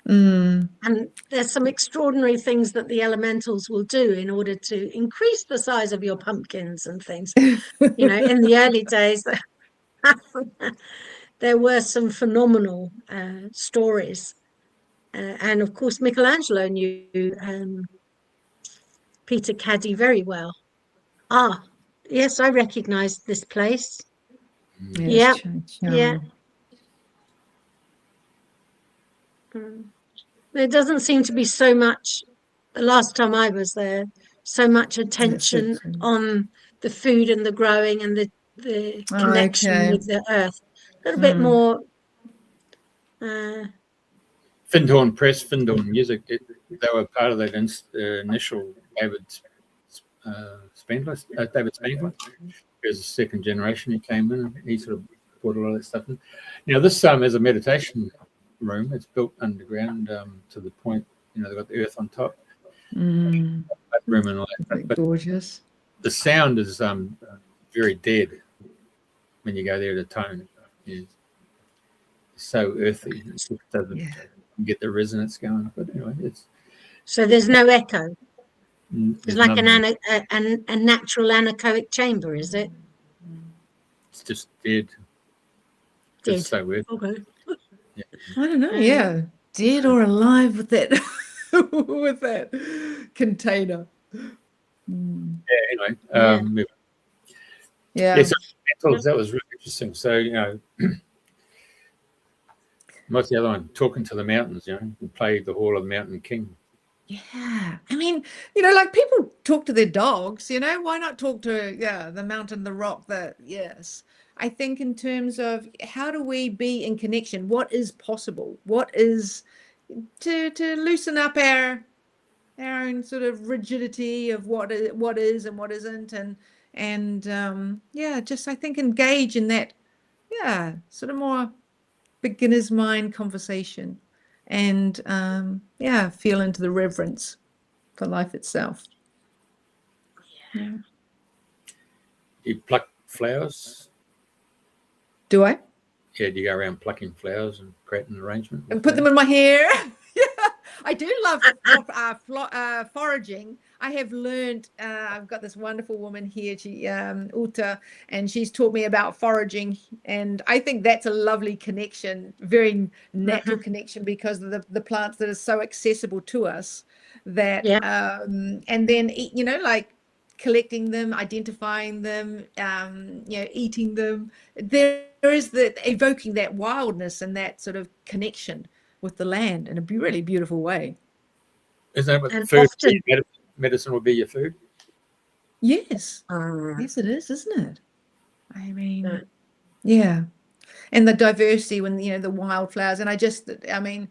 And there's some extraordinary things that the elementals will do in order to increase the size of your pumpkins and things. In the early days, there were some phenomenal stories. And of course, Michelangelo knew Peter Caddy very well. Yes, I recognize this place. Yes, yeah. There doesn't seem to be so much, the last time I was there, so much attention on the food and the growing and the connection with the earth. A little bit more. Findhorn Press, Findhorn Music, they were part of that initial David Spangler. David Spangler, he was the second generation. He came in and he sort of brought a lot of that stuff in. This is a meditation room. It's built underground to the point, they've got the earth on top. Room and all that. But gorgeous. The sound is very dead when you go there to tone. It's so earthy. It doesn't get the resonance going. But anyway, so there's no echo. It's like a natural anechoic chamber, is it? It's just dead. It's so weird. Okay. Yeah. I don't know. Yeah, dead or alive with that with that container. Anyway, that was really interesting. So most of the other one, talking to the mountains. We played the Hall of the Mountain King Yeah. I mean, like people talk to their dogs, why not talk to, the mountain, the rock, yes. I think in terms of how do we be in connection? What is possible? What is to loosen up our own sort of rigidity of what is and what isn't, and just I think engage in that, sort of more beginner's mind conversation, and feel into the reverence for life itself. Yeah. You pluck flowers? Do I? Yeah, do you go around plucking flowers and create an arrangement? And put them in my hair? I do love foraging. I have learned, I've got this wonderful woman here, Uta, and she's taught me about foraging. And I think that's a lovely connection, very natural connection, because of the plants that are so accessible to us that, and then, like collecting them, identifying them, eating them. There is evoking that wildness and that sort of connection with the land in a really beautiful way. Isn't that what food? Medicine will be your food? Yes. Yes, it is, isn't it? I mean, yeah. And the diversity when, the wildflowers. And Pauline,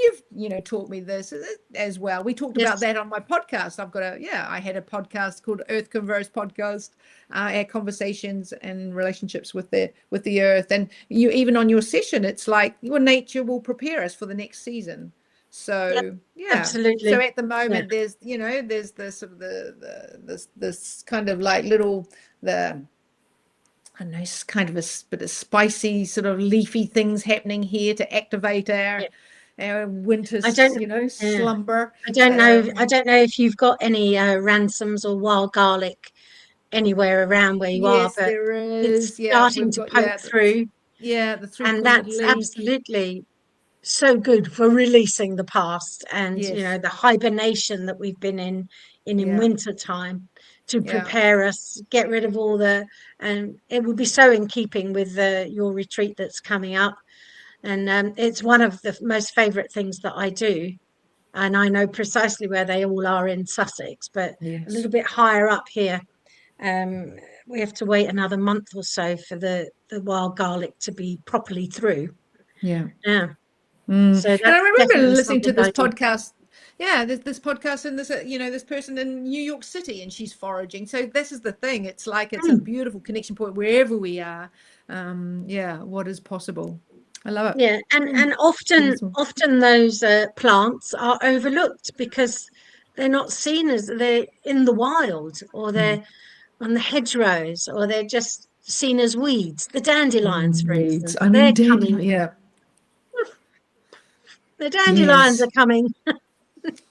you've, taught me this as well. We talked about that on my podcast. I had a podcast called Earth Converse podcast, our conversations and relationships with the earth. And even on your session, it's like your nature will prepare us for the next season. So, absolutely. So at the moment, there's the sort of this kind of like little, I know it's kind of a bit of spicy sort of leafy things happening here to activate our winter, slumber. I don't know. I don't know if you've got any ransoms or wild garlic anywhere around where you are, but there is. it's starting to poke through. The and that's absolutely so good for releasing the past and the hibernation that we've been in winter time, to prepare us, get rid of all and it would be so in keeping with your retreat that's coming up. And it's one of the most favorite things that I do, and I know precisely where they all are in Sussex, but a little bit higher up here, we have to wait another month or so for the wild garlic to be properly through. So and I remember listening to this podcast. There's this podcast, and this person in New York City, and she's foraging. So this is the thing. It's like it's a beautiful connection point wherever we are. What is possible? I love it. Yeah, and often those plants are overlooked because they're not seen as they're in the wild, or they're on the hedgerows, or they're just seen as weeds. The dandelions, for instance, they're coming. The dandelions are coming.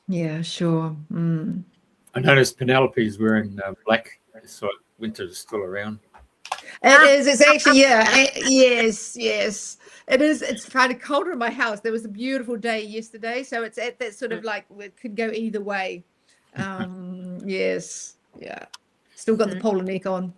Yeah, sure. I noticed Penelope's wearing black, so winter is still around. It is. It's actually, yes. It is. It's kind of colder in my house. There was a beautiful day yesterday, so it's at that sort of like it could go either way. Yes, yeah. Still got the polar neck on.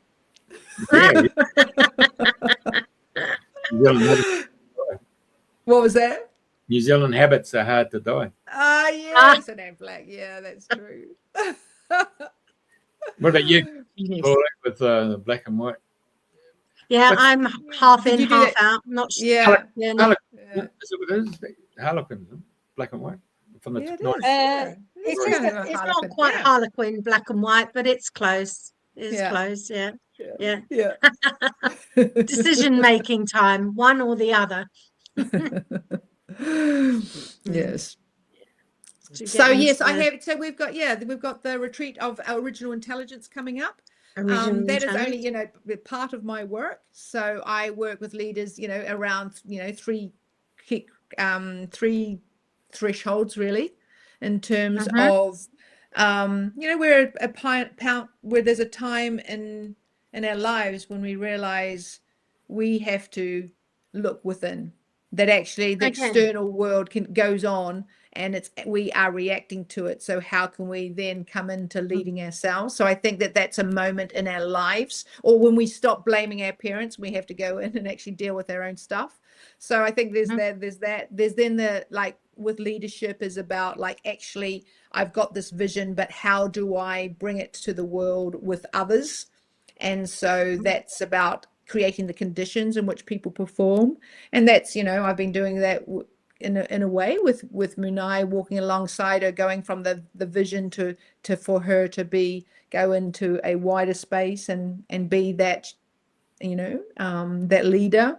What was that? New Zealand habits are hard to die. Yes, and I'm black. Yeah, that's true. What about you, Pauline, with black and white? Yeah, I'm half in, half out. Not sure. Is it what it is? Harlequin, black and white from the north. It's not quite Harlequin black and white, but it's close. It's close. Yeah. Decision making time, one or the other. Yes. So yes, I have. So we've got the retreat of Original Intelligence coming up. That is only part of my work. So I work with leaders around three thresholds really, in terms of we're where there's a time in our lives when we realize we have to look within, that actually the external world goes on and we are reacting to it. So how can we then come into leading ourselves? So I think that's a moment in our lives, or when we stop blaming our parents, we have to go in and actually deal with our own stuff. So I think there's then the like with leadership is about like, actually, I've got this vision, but how do I bring it to the world with others? And so that's about creating the conditions in which people perform. And that's, I've been doing that in a way with Munai, walking alongside her, going from the vision to for her to go into a wider space and be that, that leader.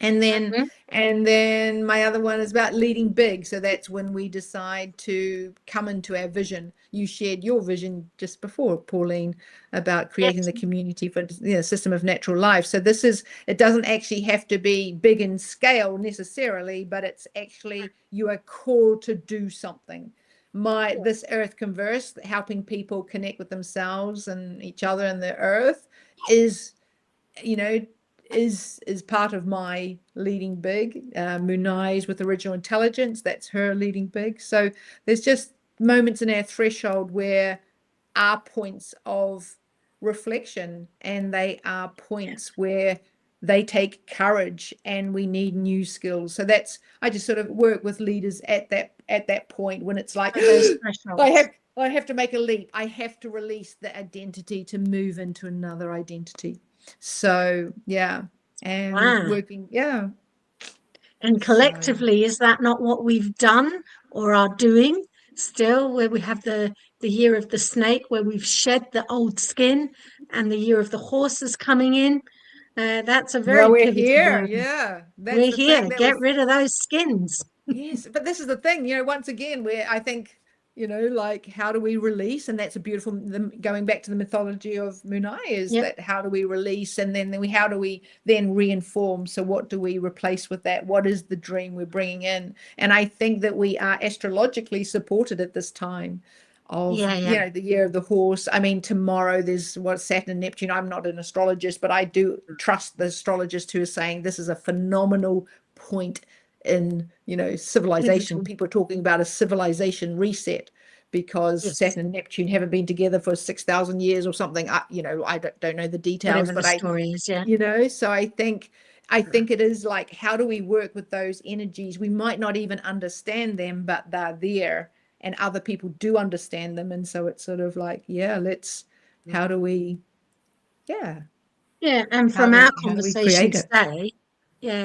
And then my other one is about leading big. So that's when we decide to come into our vision. You shared your vision just before, Pauline, about creating the community for system of natural life. So it doesn't actually have to be big in scale necessarily, but it's actually you are called to do something. This Earth Converse, helping people connect with themselves and each other and the earth is part of my leading big. Munai's with Original Intelligence, that's her leading big. So there's just moments in our threshold where are points of reflection, and they are points where they take courage and we need new skills. So I just sort of work with leaders at that point when it's like I have to make a leap. I have to release the identity to move into another identity. So and working and collectively, is that not what we've done or are doing still, where we have the year of the snake, where we've shed the old skin, and the year of the horse is coming in? That's a very we're pivotal here moment. We're here. Get rid of those skins. Yes, but this is the thing, once again, where I think, like, how do we release? And that's a beautiful, going back to the mythology of Munai, is that how do we release? And then how do we then reinform? So what do we replace with that? What is the dream we're bringing in? And I think that we are astrologically supported at this time of, the year of the horse. I mean, tomorrow there's Saturn and Neptune. I'm not an astrologist, but I do trust the astrologist who is saying this is a phenomenal point in civilization. People are talking about a civilization reset because Saturn and Neptune haven't been together for 6,000 years or something. I don't know the details, but story is, so I think it is like, how do we work with those energies? We might not even understand them, but they're there and other people do understand them. And so it's sort of like, how do we and from our conversation today,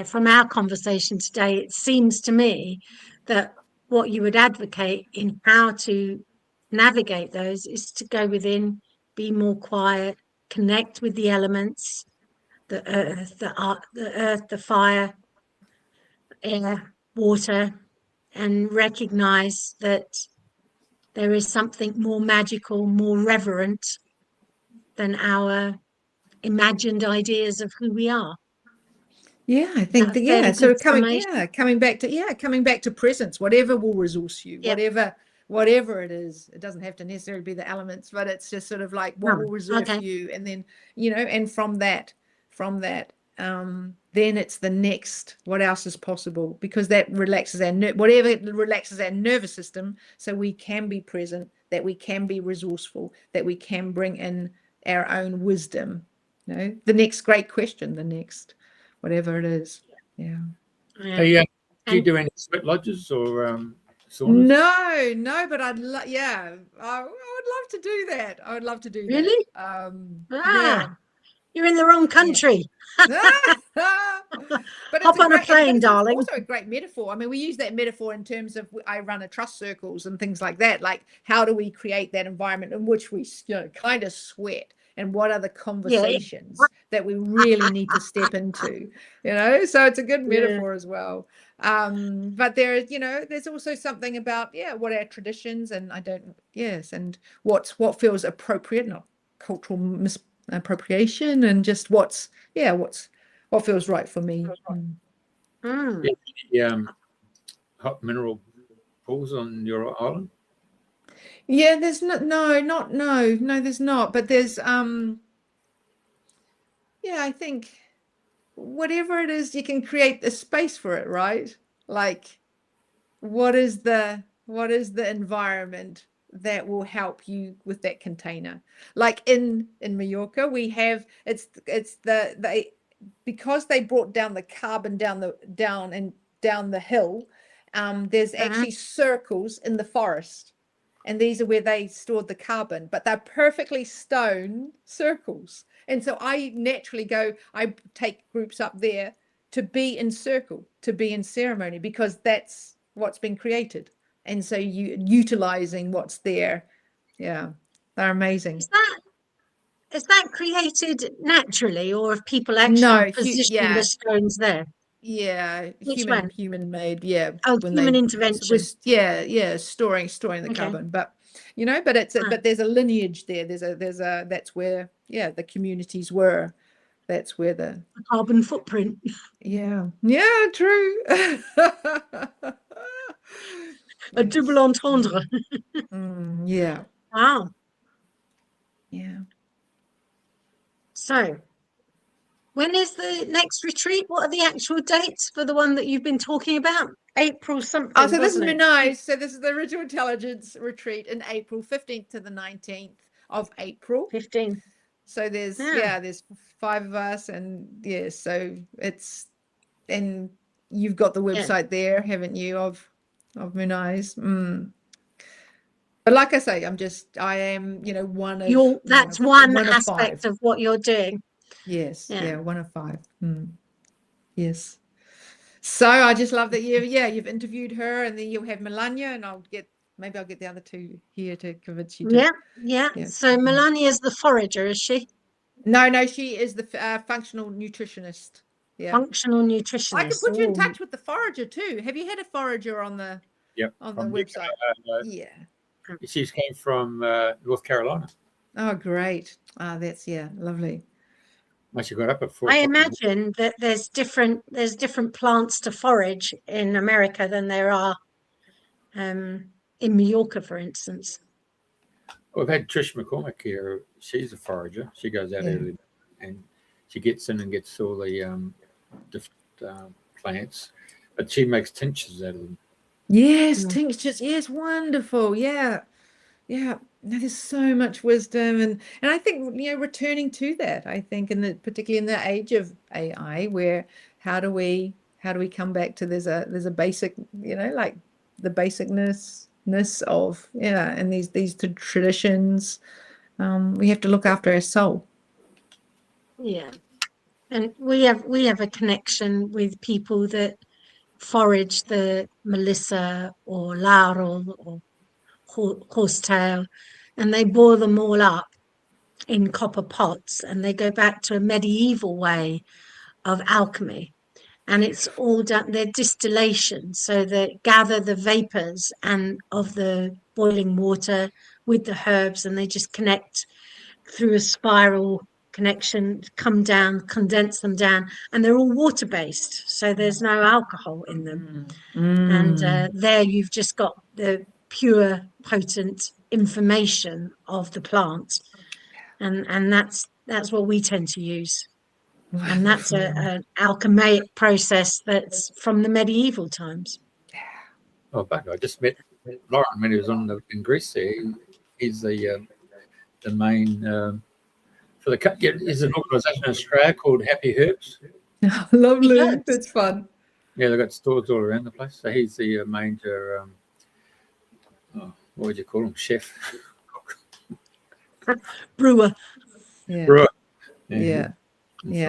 from our conversation today, it seems to me that what you would advocate in how to navigate those is to go within, be more quiet, connect with the elements, the earth, the fire, air, water, and recognize that there is something more magical, more reverent than our imagined ideas of who we are. I think that so coming back to presence, whatever will resource you, whatever it is. It doesn't have to necessarily be the elements, but it's just sort of like what will resource you. And then and from that then it's the next, what else is possible, because that relaxes whatever relaxes our nervous system, so we can be present, that we can be resourceful, that we can bring in our own wisdom, the next great question, the next whatever it is. Do you do any sweat lodges or saunas? No, but I would love to do that. I would love to do really? that. You're in the wrong country. But hop on a plane, darling. It's also a great metaphor. I mean, we use that metaphor in terms of, I run a trust circles and things like that. Like, how do we create that environment in which we kind of sweat? And what are the conversations that we really need to step into, so it's a good metaphor as well. But there's also something about, what our traditions, and and what feels appropriate, not cultural misappropriation, and just what feels right for me. Hot mineral pools on your island? There's no, there's not. But there's I think whatever it is, you can create a space for it, right? Like, what is the environment that will help you with that container? Like in Mallorca, we have it's because they brought down the carbon down the hill, there's actually circles in the forest, and these are where they stored the carbon, but they're perfectly stone circles. And so I naturally I take groups up there to be in circle, to be in ceremony, because that's what's been created. And so utilizing what's there. Yeah, they're amazing. Is that created naturally, or have people actually positioned the stones there? Yeah, Which one? human made. Yeah. Oh, human intervention. Storing the carbon, but but but there's a lineage there. That's where the communities were. That's where the carbon footprint. Yeah, true. A double entendre. Yeah. Wow. Yeah. So, when is the next retreat? What are the actual dates for the one that you've been talking about? April something. Oh, so this is nice. So this is the Original Intelligence retreat in April, 15th to the 19th of April. 15. So there's there's 5 of us, and so it's, and you've got the website there, haven't you, of Moon Eyes? But like I say, I am, one of that's one aspect of what you're doing. Yes. Yeah, 1 of 5. Yes. So I just love that you've interviewed her, and then you'll have Melania, and maybe I'll get the other 2 here to convince you to. Yeah. So Melania's the forager, is she? No, she is the functional nutritionist. Yeah. Functional nutritionist. I could put you in touch with the forager too. Have you had a forager on the on the website? She came from North Carolina. Oh, great. That's lovely. Well, she got up at 4. I imagine that there's different plants to forage in America than there are in Mallorca, for instance. We've had Trish McCormick here. She's a forager. She goes out early and she gets in and gets all the different plants, but she makes tinctures out of them. Yes, tinctures. Yes, wonderful. Yeah. There's so much wisdom, and I think returning to that. I think particularly in the age of AI, where how do we come back to there's a basic like the basicness of and these traditions. We have to look after our soul. Yeah, and we have a connection with people that forage the Melissa or laurel or horsetail, and they boil them all up in copper pots, and they go back to a medieval way of alchemy, and it's all done, they're distillation, so they gather the vapors and of the boiling water with the herbs, and they just connect through a spiral connection, come down, condense them down, and they're all water based, so there's no alcohol in them. And there you've just got the pure potent information of the plant, and that's what we tend to use. Wonderful. And that's an alchemaic process that's from the medieval times. Oh, back I just met Lauren when he was in Greece there. He's the main for the there's an organisation in Australia called Happy Herbs. Lovely. That's fun. Yeah, they've got stores all around the place. So he's the major what would you call him? Chef. Brewer. Yeah. Brewer. Yeah.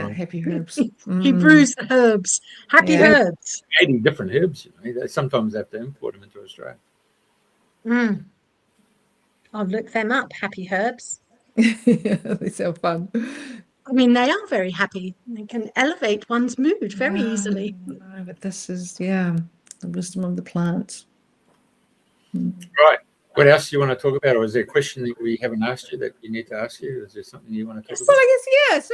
Happy herbs. He brews the herbs. Happy herbs. 80 different herbs. They sometimes have to import them into Australia. I'll look them up. Happy herbs. They sound fun. I mean, they are very happy. They can elevate one's mood very easily. No, but this is the wisdom of the plants. Right. What else do you want to talk about, or is there a question that we haven't asked you that you need to ask you? Is there something you want to talk about? Well, I guess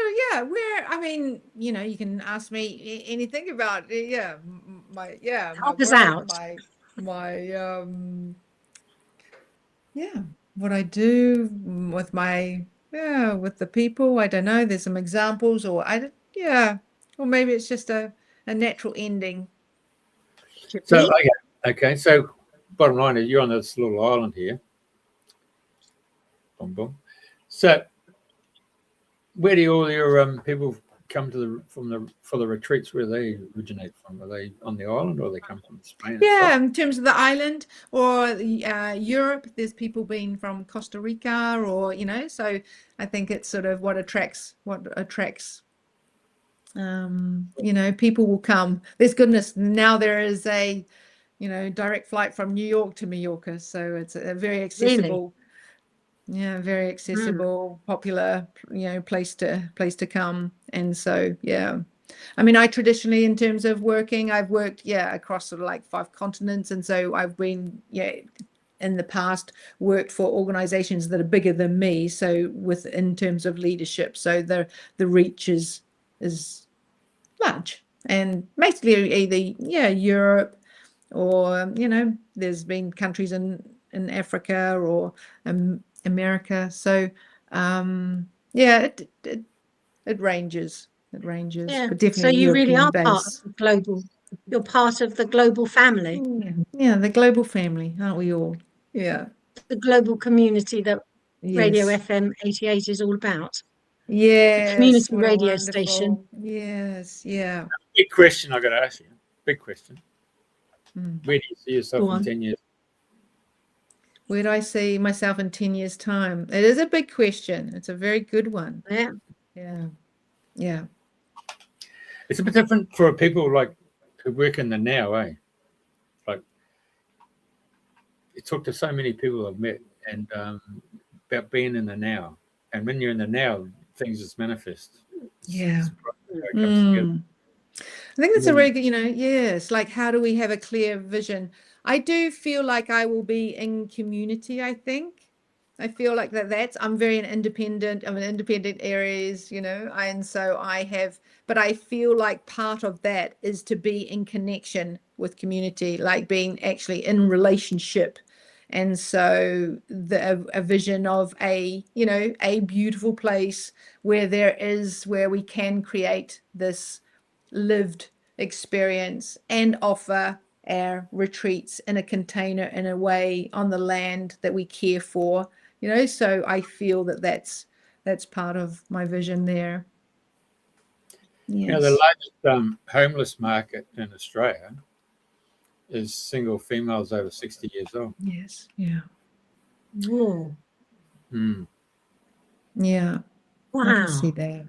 you can ask me anything about help us out. What I do with with the people. I don't know. There's some examples, or maybe it's just a natural ending. So okay. So bottom line is you're on this little island here. Boom, boom. So where do all your people come to for the retreats, where they originate from? Are they on the island, or they come from Spain? Yeah, in terms of the island or Europe, there's people being from Costa Rica, or so I think it's sort of what attracts people will come. There's goodness, now there is a direct flight from New York to Mallorca, so it's a very accessible. Really? Yeah, very accessible, popular, place to come. And so, yeah, I mean, I traditionally, in terms of working, I've worked, across sort of like 5 continents. And so I've been, in the past, worked for organizations that are bigger than me. So in terms of leadership, so the reach is large, and basically either, Europe, or, there's been countries in Africa or America. So it ranges, Yeah. but definitely So you really European are part base. of the global. You're part of the global family, Yeah, the global family, aren't we all? Yeah. the global community that Radio Yes. FM 88 is all about. Yes. Community What a radio station. wonderful. Yes. Yeah. Big question I got to ask you. Big question. Mm. Where do you see yourself Go in on. 10 years? Where do I see myself in 10 years' time? It is a big question. It's a very good one. Yeah. Yeah. Yeah. It's a bit different for people like who work in the now, eh? Like, you talk to so many people I've met, and about being in the now. And when you're in the now, things just manifest. Yeah. It comes together. I think that's a very good, yes, like how do we have a clear vision? I do feel like I will be in community, I think. I feel like I'm very independent. I'm in independent areas, and so but I feel like part of that is to be in connection with community, like being actually in relationship. And so a vision of a beautiful place where we can create this lived experience and offer our retreats in a container, in a way, on the land that we care for, so I feel that's part of my vision there. Yes. The largest homeless market in Australia is single females over 60 years old. Yes. Yeah. Whoa. Yeah. Wow. I can see that.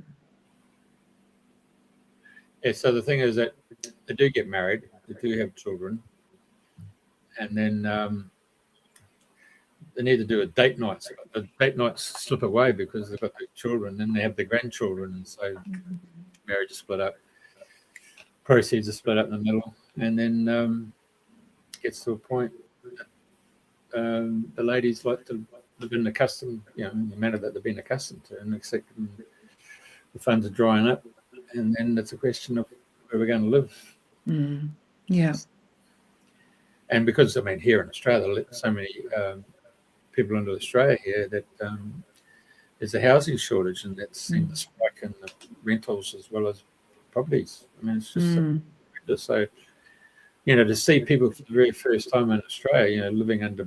Yeah, so the thing is that they do get married, they do have children, and then they need to do a date night. So the date nights slip away because they've got the children, then they have the grandchildren, and so marriage is split up, proceeds are split up in the middle, and then gets to a point that the ladies like to live in the custom, in the manner that they've been accustomed to, and except the funds are drying up. And then it's a question of where we're going to live. Yeah. And because, here in Australia, so many people into Australia here that there's a housing shortage, and that's seen the spike in the rentals as well as properties. It's just so to see people for the very first time in Australia, living under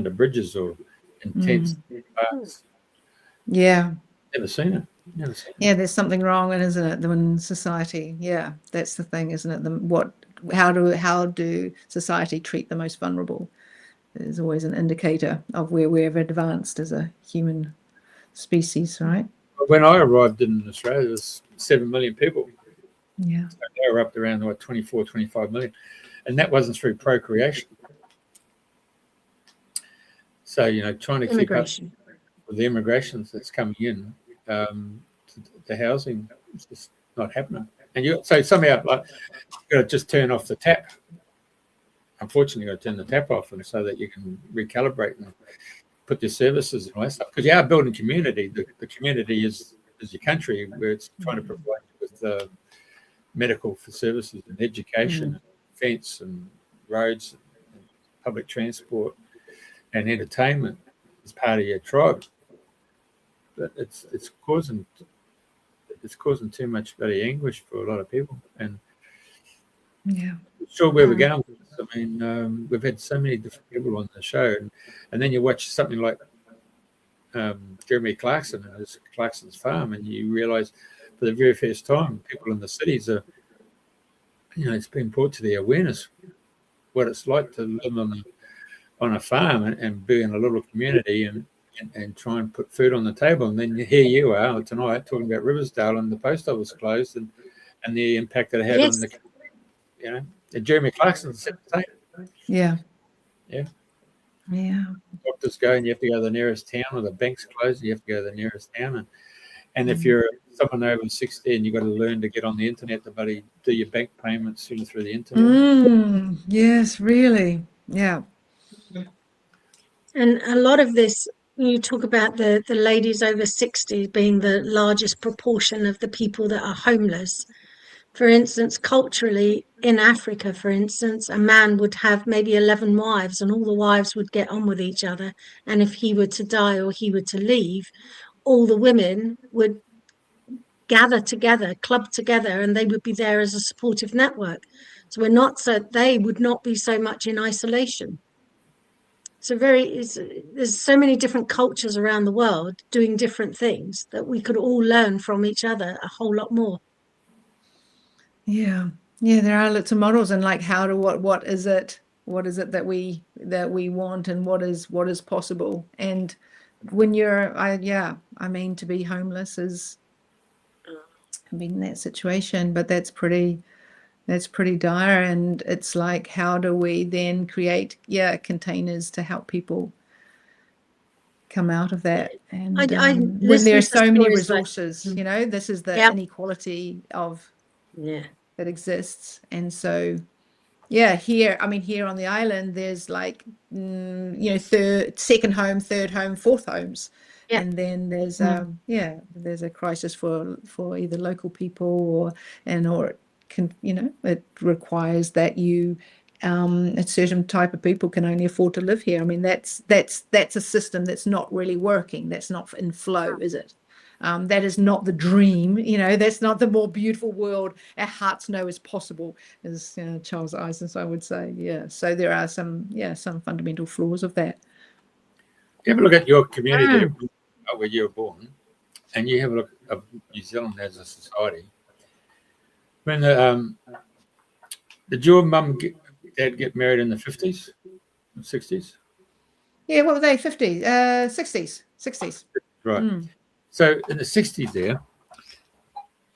bridges or in tents, parks. Yeah. Never seen it. Yeah, there's something wrong, isn't it, in society? Yeah, that's the thing, isn't it? How do society treat the most vulnerable? Is always an indicator of where we've advanced as a human species, right? When I arrived in Australia, there was 7 million people. Yeah. So they were up to around 24, 25 million. And that wasn't through procreation. So, trying to keep up with the immigration that's coming in, the housing is just not happening. And so somehow, you've got to just turn off the tap. Unfortunately, you've got to turn the tap off, and so that you can recalibrate and put your services and all that stuff. Because you are building community. The community is your country, where it's trying to provide you with medical services and education, and defence and roads, and public transport, and entertainment as part of your tribe. But it's causing too much bloody anguish for a lot of people. And yeah, sure where we're going with this. We've had so many different people on the show, and then you watch something like Jeremy Clarkson and his Clarkson's Farm, and you realise for the very first time, people in the cities are, it's been brought to their awareness what it's like to live on a farm and be in a little community and try and put food on the table. And then here you are tonight talking about Riversdale and the post office closed and the impact that it had on the, and Jeremy Clarkson said the same. Yeah. Yeah. Yeah. Doctors go and you have to go to the nearest town, or the bank's closed, you have to go to the nearest town. And if you're someone over 60 and you've got to learn to get on the internet to do your bank payments through the internet. Yes, really. Yeah. And a lot of this, you talk about the ladies over 60 being the largest proportion of the people that are homeless. For instance, culturally, in Africa, for instance, a man would have maybe 11 wives and all the wives would get on with each other. And if he were to die or he were to leave, all the women would gather together, club together, and they would be there as a supportive network. So they would not be so much in isolation. So there's so many different cultures around the world doing different things that we could all learn from each other a whole lot more. Yeah. Yeah, there are lots of models, and like what is it that we want, and what is possible. And when to be homeless is being in that situation, but that's pretty dire. And it's like, how do we then create containers to help people come out of that? And when there are so many resources, this is the inequality of that exists. And so here on the island there's like second home, third home, fourth homes. And then there's there's a crisis for either local people or it requires that a certain type of people can only afford to live here. I mean, that's a system that's not really working. That's not in flow, is it? That is not the dream. That's not the more beautiful world our hearts know is possible, as Charles Eisenstein would say. Yeah. So there are some fundamental flaws of that. You have a look at your community where you were born, and you have a look at New Zealand as a society. When did your mum dad get married in the 50s, 60s? Yeah, what were they? 50s, 60s. Right. So in the 60s there,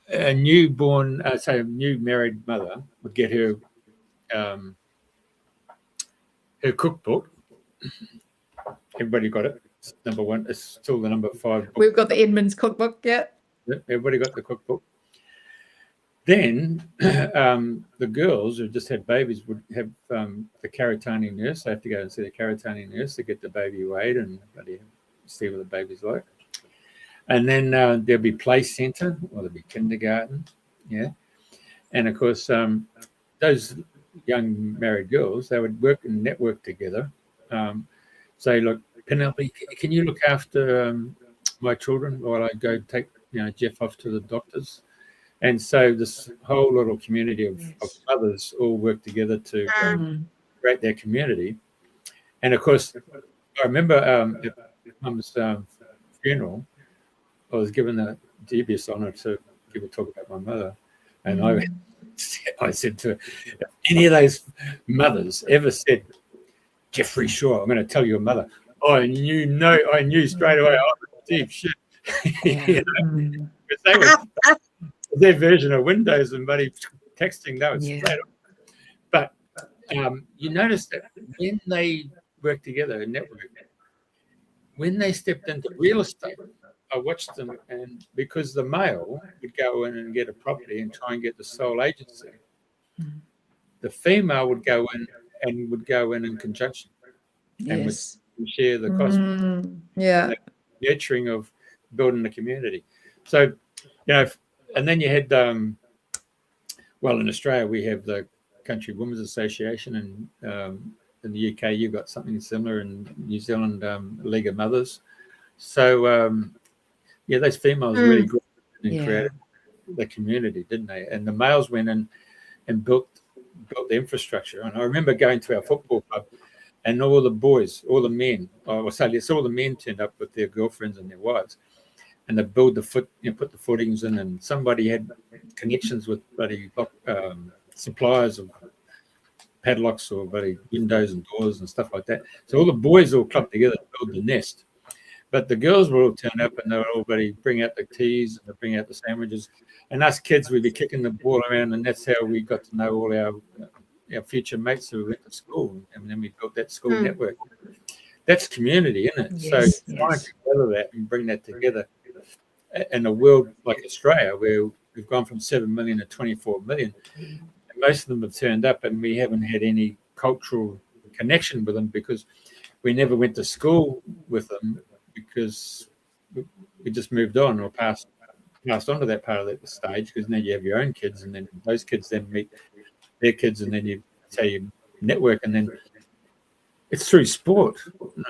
a new married mother would get her cookbook. Everybody got it. It's number one. It's still the number 5 book. We've got the Edmonds cookbook, yeah. Everybody got the cookbook. Then the girls who just had babies would have the Karitani nurse. They have to go and see the Karitani nurse to get the baby weighed and see what the baby's like. And then there'll be play centre, or there'll be kindergarten, And of course, those young married girls, they would work and network together. Say, look, Penelope, can you look after my children while I go take Jeff off to the doctors? And so this whole little community of mothers all work together to create their community. And of course, I remember at Mum's funeral, I was given the dubious honour to give a talk about my mother. And I said to her, if any of those mothers ever said, Jeffrey Shaw, I'm going to tell your mother, I knew straight away, deep shit. Because they were their version of Windows and buddy texting, that was straight up. But you notice that when they work together and network, when they stepped into real estate, I watched them, and because the male would go in and get a property and try and get the sole agency, the female would go in in conjunction and would share the cost. The nurturing of building the community. So, and then you had, in Australia we have the Country Women's Association, and in the UK you've got something similar, in New Zealand, League of Mothers. So, those females really grew and created the community, didn't they? And the males went in and built the infrastructure. And I remember going to our football club, and all the boys, all the men, all the men turned up with their girlfriends and their wives, and they build put the footings in, and somebody had connections with bloody suppliers of padlocks or bloody windows and doors and stuff like that. So all the boys all clubbed together to build the nest. But the girls were all turned up, and they were all bloody bring out the teas and they bring out the sandwiches. And us kids, we'd be kicking the ball around, and that's how we got to know all our future mates who went to school. And then we built that school network. That's community, isn't it? Yes, so trying to gather that and bring that together in a world like Australia, where we've gone from 7 million to 24 million, and most of them have turned up, and we haven't had any cultural connection with them because we never went to school with them, because we just moved on or passed on to that part of the stage, because now you have your own kids, and then those kids then meet their kids, and then that's how you network. And then it's through sport.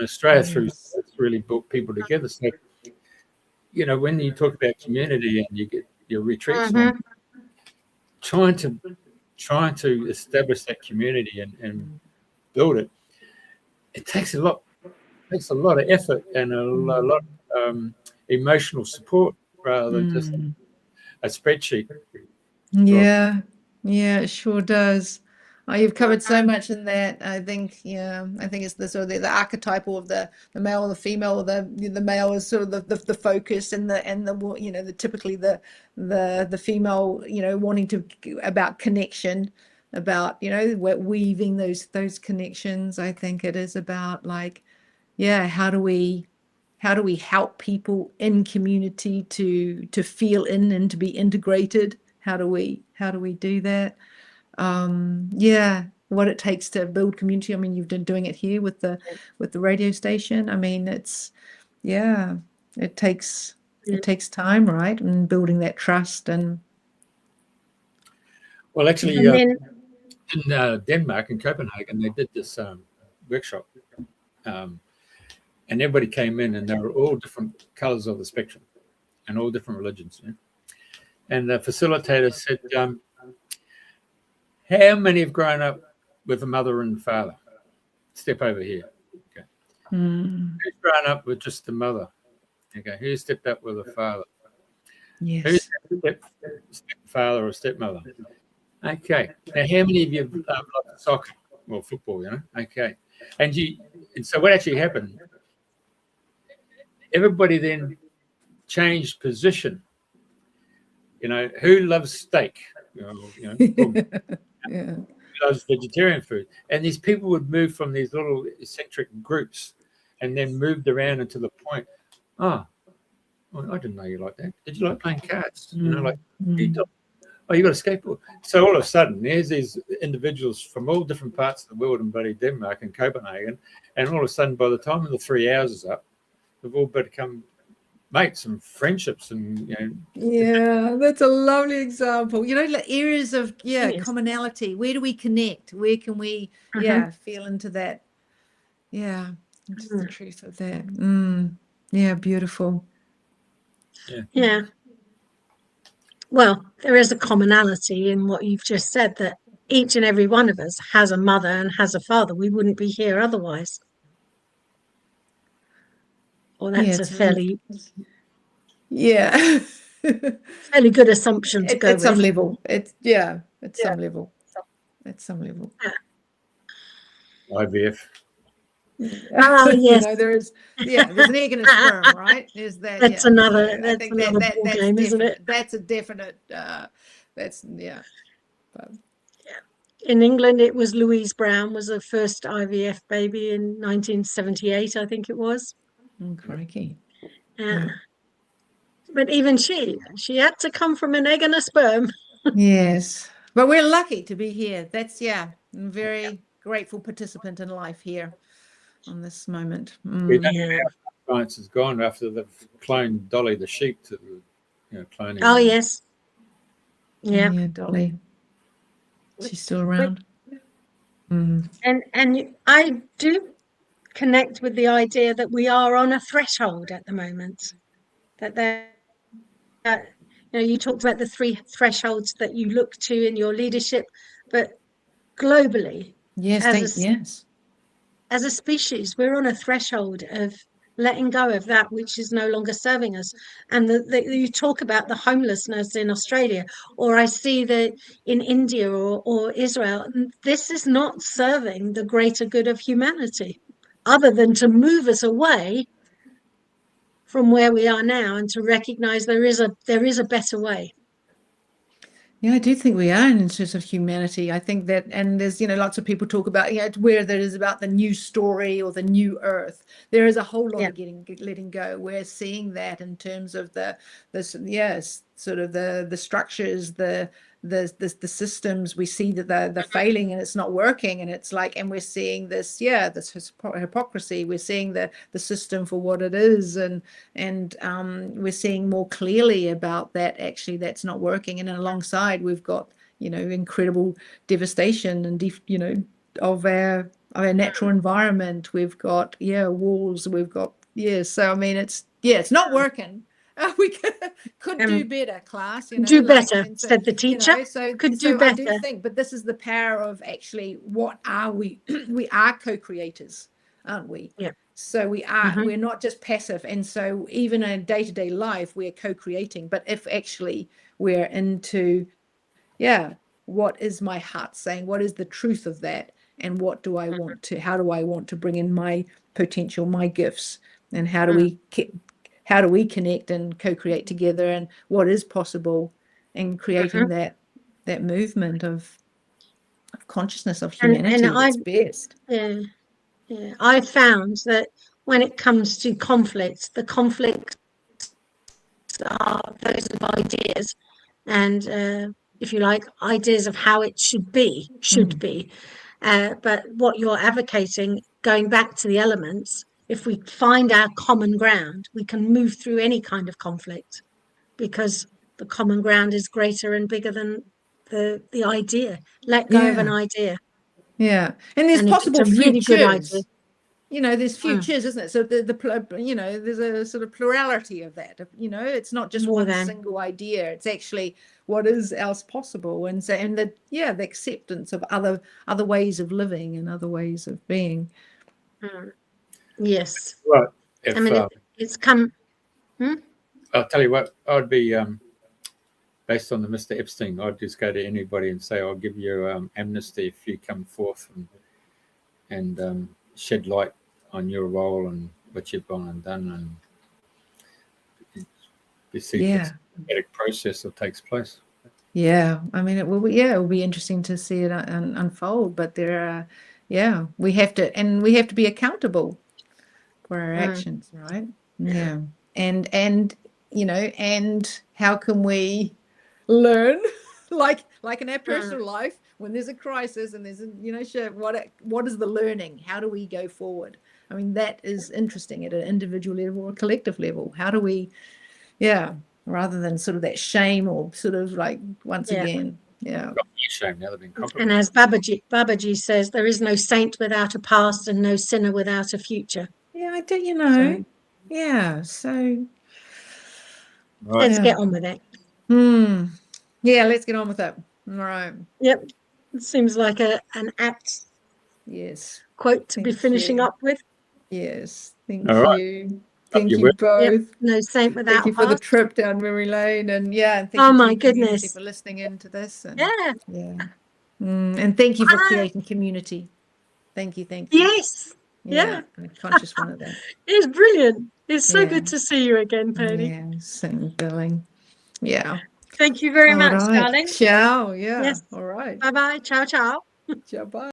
Australia through sports really brought people together. So, when you talk about community and you get your retreats, trying to establish that community and build it, it takes a lot of effort and a lot of emotional support rather than just a spreadsheet. Yeah, it sure does. Oh, you've covered so much in that. I think it's the sort of the archetypal of the male or the female. The male is sort of the focus, and the typically the female wanting to about connection, about weaving those connections. I think it is about how do we help people in community to feel in and to be integrated? How do we do that? What it takes to build community. I mean, you've been doing it here with the radio station. I mean, it takes time, right? And building that trust. And well, actually, in Denmark, in Copenhagen, they did this workshop, and everybody came in, and they were all different colors of the spectrum and all different religions. And the facilitator said, how many have grown up with a mother and father? Step over here. Okay. Who's grown up with just the mother? Okay. Who stepped up with a father? Yes. Who's stepfather or stepmother? Okay. Now, how many of you have loved soccer or football? Okay. And so what actually happened? Everybody then changed position. Who loves steak? Who loves vegetarian food? And these people would move from these little eccentric groups, and then moved around until the point. I didn't know you like that. Did you like playing cards? You got a skateboard. So all of a sudden, there's these individuals from all different parts of the world in bloody Denmark and Copenhagen, and all of a sudden, by the time the 3 hours is up, they've all become mates and friendships, and that's a lovely example. Areas of commonality. Where do we connect? Where can we feel into that? Into the truth of that. Beautiful. Yeah. Well, there is a commonality in what you've just said, that each and every one of us has a mother and has a father. We wouldn't be here otherwise. Well, that's a fairly fairly good assumption to go with. At some level. At some level. At some level. IVF. Oh yes. There's an egg and a sperm, right? Is that that's another ball game, isn't it? That's a definite But in England, it was Louise Brown was the first IVF baby in 1978, I think it was. Crikey. Yeah. But even she had to come from an egg and a sperm. Yes. But we're lucky to be here. That's I'm very grateful participant in life here on this moment. We don't know how science has gone after they've cloned Dolly the sheep to cloning. Oh yes. Yeah. Dolly. She's still around. And I do connect with the idea that we are on a threshold at the moment. That you talked about the 3 thresholds that you look to in your leadership, but globally, yes, as a species, we're on a threshold of letting go of that which is no longer serving us. And you talk about the homelessness in Australia, or I see that in India or Israel. This is not serving the greater good of humanity, other than to move us away from where we are now and to recognize there is a better way. Yeah, I do think we are in terms of humanity. I think that, and there's, lots of people talk about, where there is about the new story or the new earth. There is a whole lot of letting go. We're seeing that in terms of sort of the structures, the systems. We see that they're failing and it's not working, and it's like, and we're seeing this hypocrisy. We're seeing the system for what it is, and we're seeing more clearly about that. Actually, that's not working. And alongside, we've got incredible devastation and of our natural environment. We've got wars. We've got so I mean, it's not working. We could do better, class. Do better, said the teacher. Could do better. I do think, but this is the power of actually, what are we? We are co-creators, aren't we? Yeah. So we are. We're not just passive, and so even in day-to-day life, we're co-creating. But if actually we're into, what is my heart saying? What is the truth of that? And what do I want to? How do I want to bring in my potential, my gifts, and how do we connect and co-create together, and what is possible in creating that movement of consciousness of humanity that's best. Yeah, I found that when it comes to conflicts, the conflicts are those of ideas, and if you like, ideas of how it should be. But what you're advocating, going back to the elements, if we find our common ground, we can move through any kind of conflict, because the common ground is greater and bigger than the idea. Let go of an idea. Yeah, and there's possible it's a really good idea. There's futures, isn't it? So there's a sort of plurality of that. It's not just one single idea. It's actually what is else possible, and so the acceptance of other ways of living and other ways of being. Yes. Well, it's come. I'll tell you what, I'd be based on the Mr. Epstein. I'd just go to anybody and say, I'll give you amnesty if you come forth and shed light on your role and what you've gone and done, and you see the dramatic process that takes place. Yeah, I mean, it will be interesting to see it unfold. But there are, we have to be accountable for our actions, right? Yeah, and and how can we learn, like in our personal life, when there's a crisis and there's what is the learning? How do we go forward? I mean, that is interesting at an individual level or a collective level. How do we, rather than sort of that shame or sort of like once again, shame. Now they've been compromised. And as Babaji says, there is no saint without a past and no sinner without a future. Yeah, I do. So let's get on with it. Yeah, let's get on with it. All right. Yep. It seems like an apt quote to be finishing up with. Yes. Thank right. you. Thank you both. Yep. No saint without Thank you for the trip down memory lane, and thank you my goodness for listening into this. And, and thank you for creating community. Thank you. Yes. I'm a conscious one of that. It's brilliant. It's so good to see you again, Penny. Yeah, same feeling. Yeah. Thank you very much, darling. Ciao. Yeah. Yes. All right. Bye-bye. Ciao, ciao. Ciao. Bye.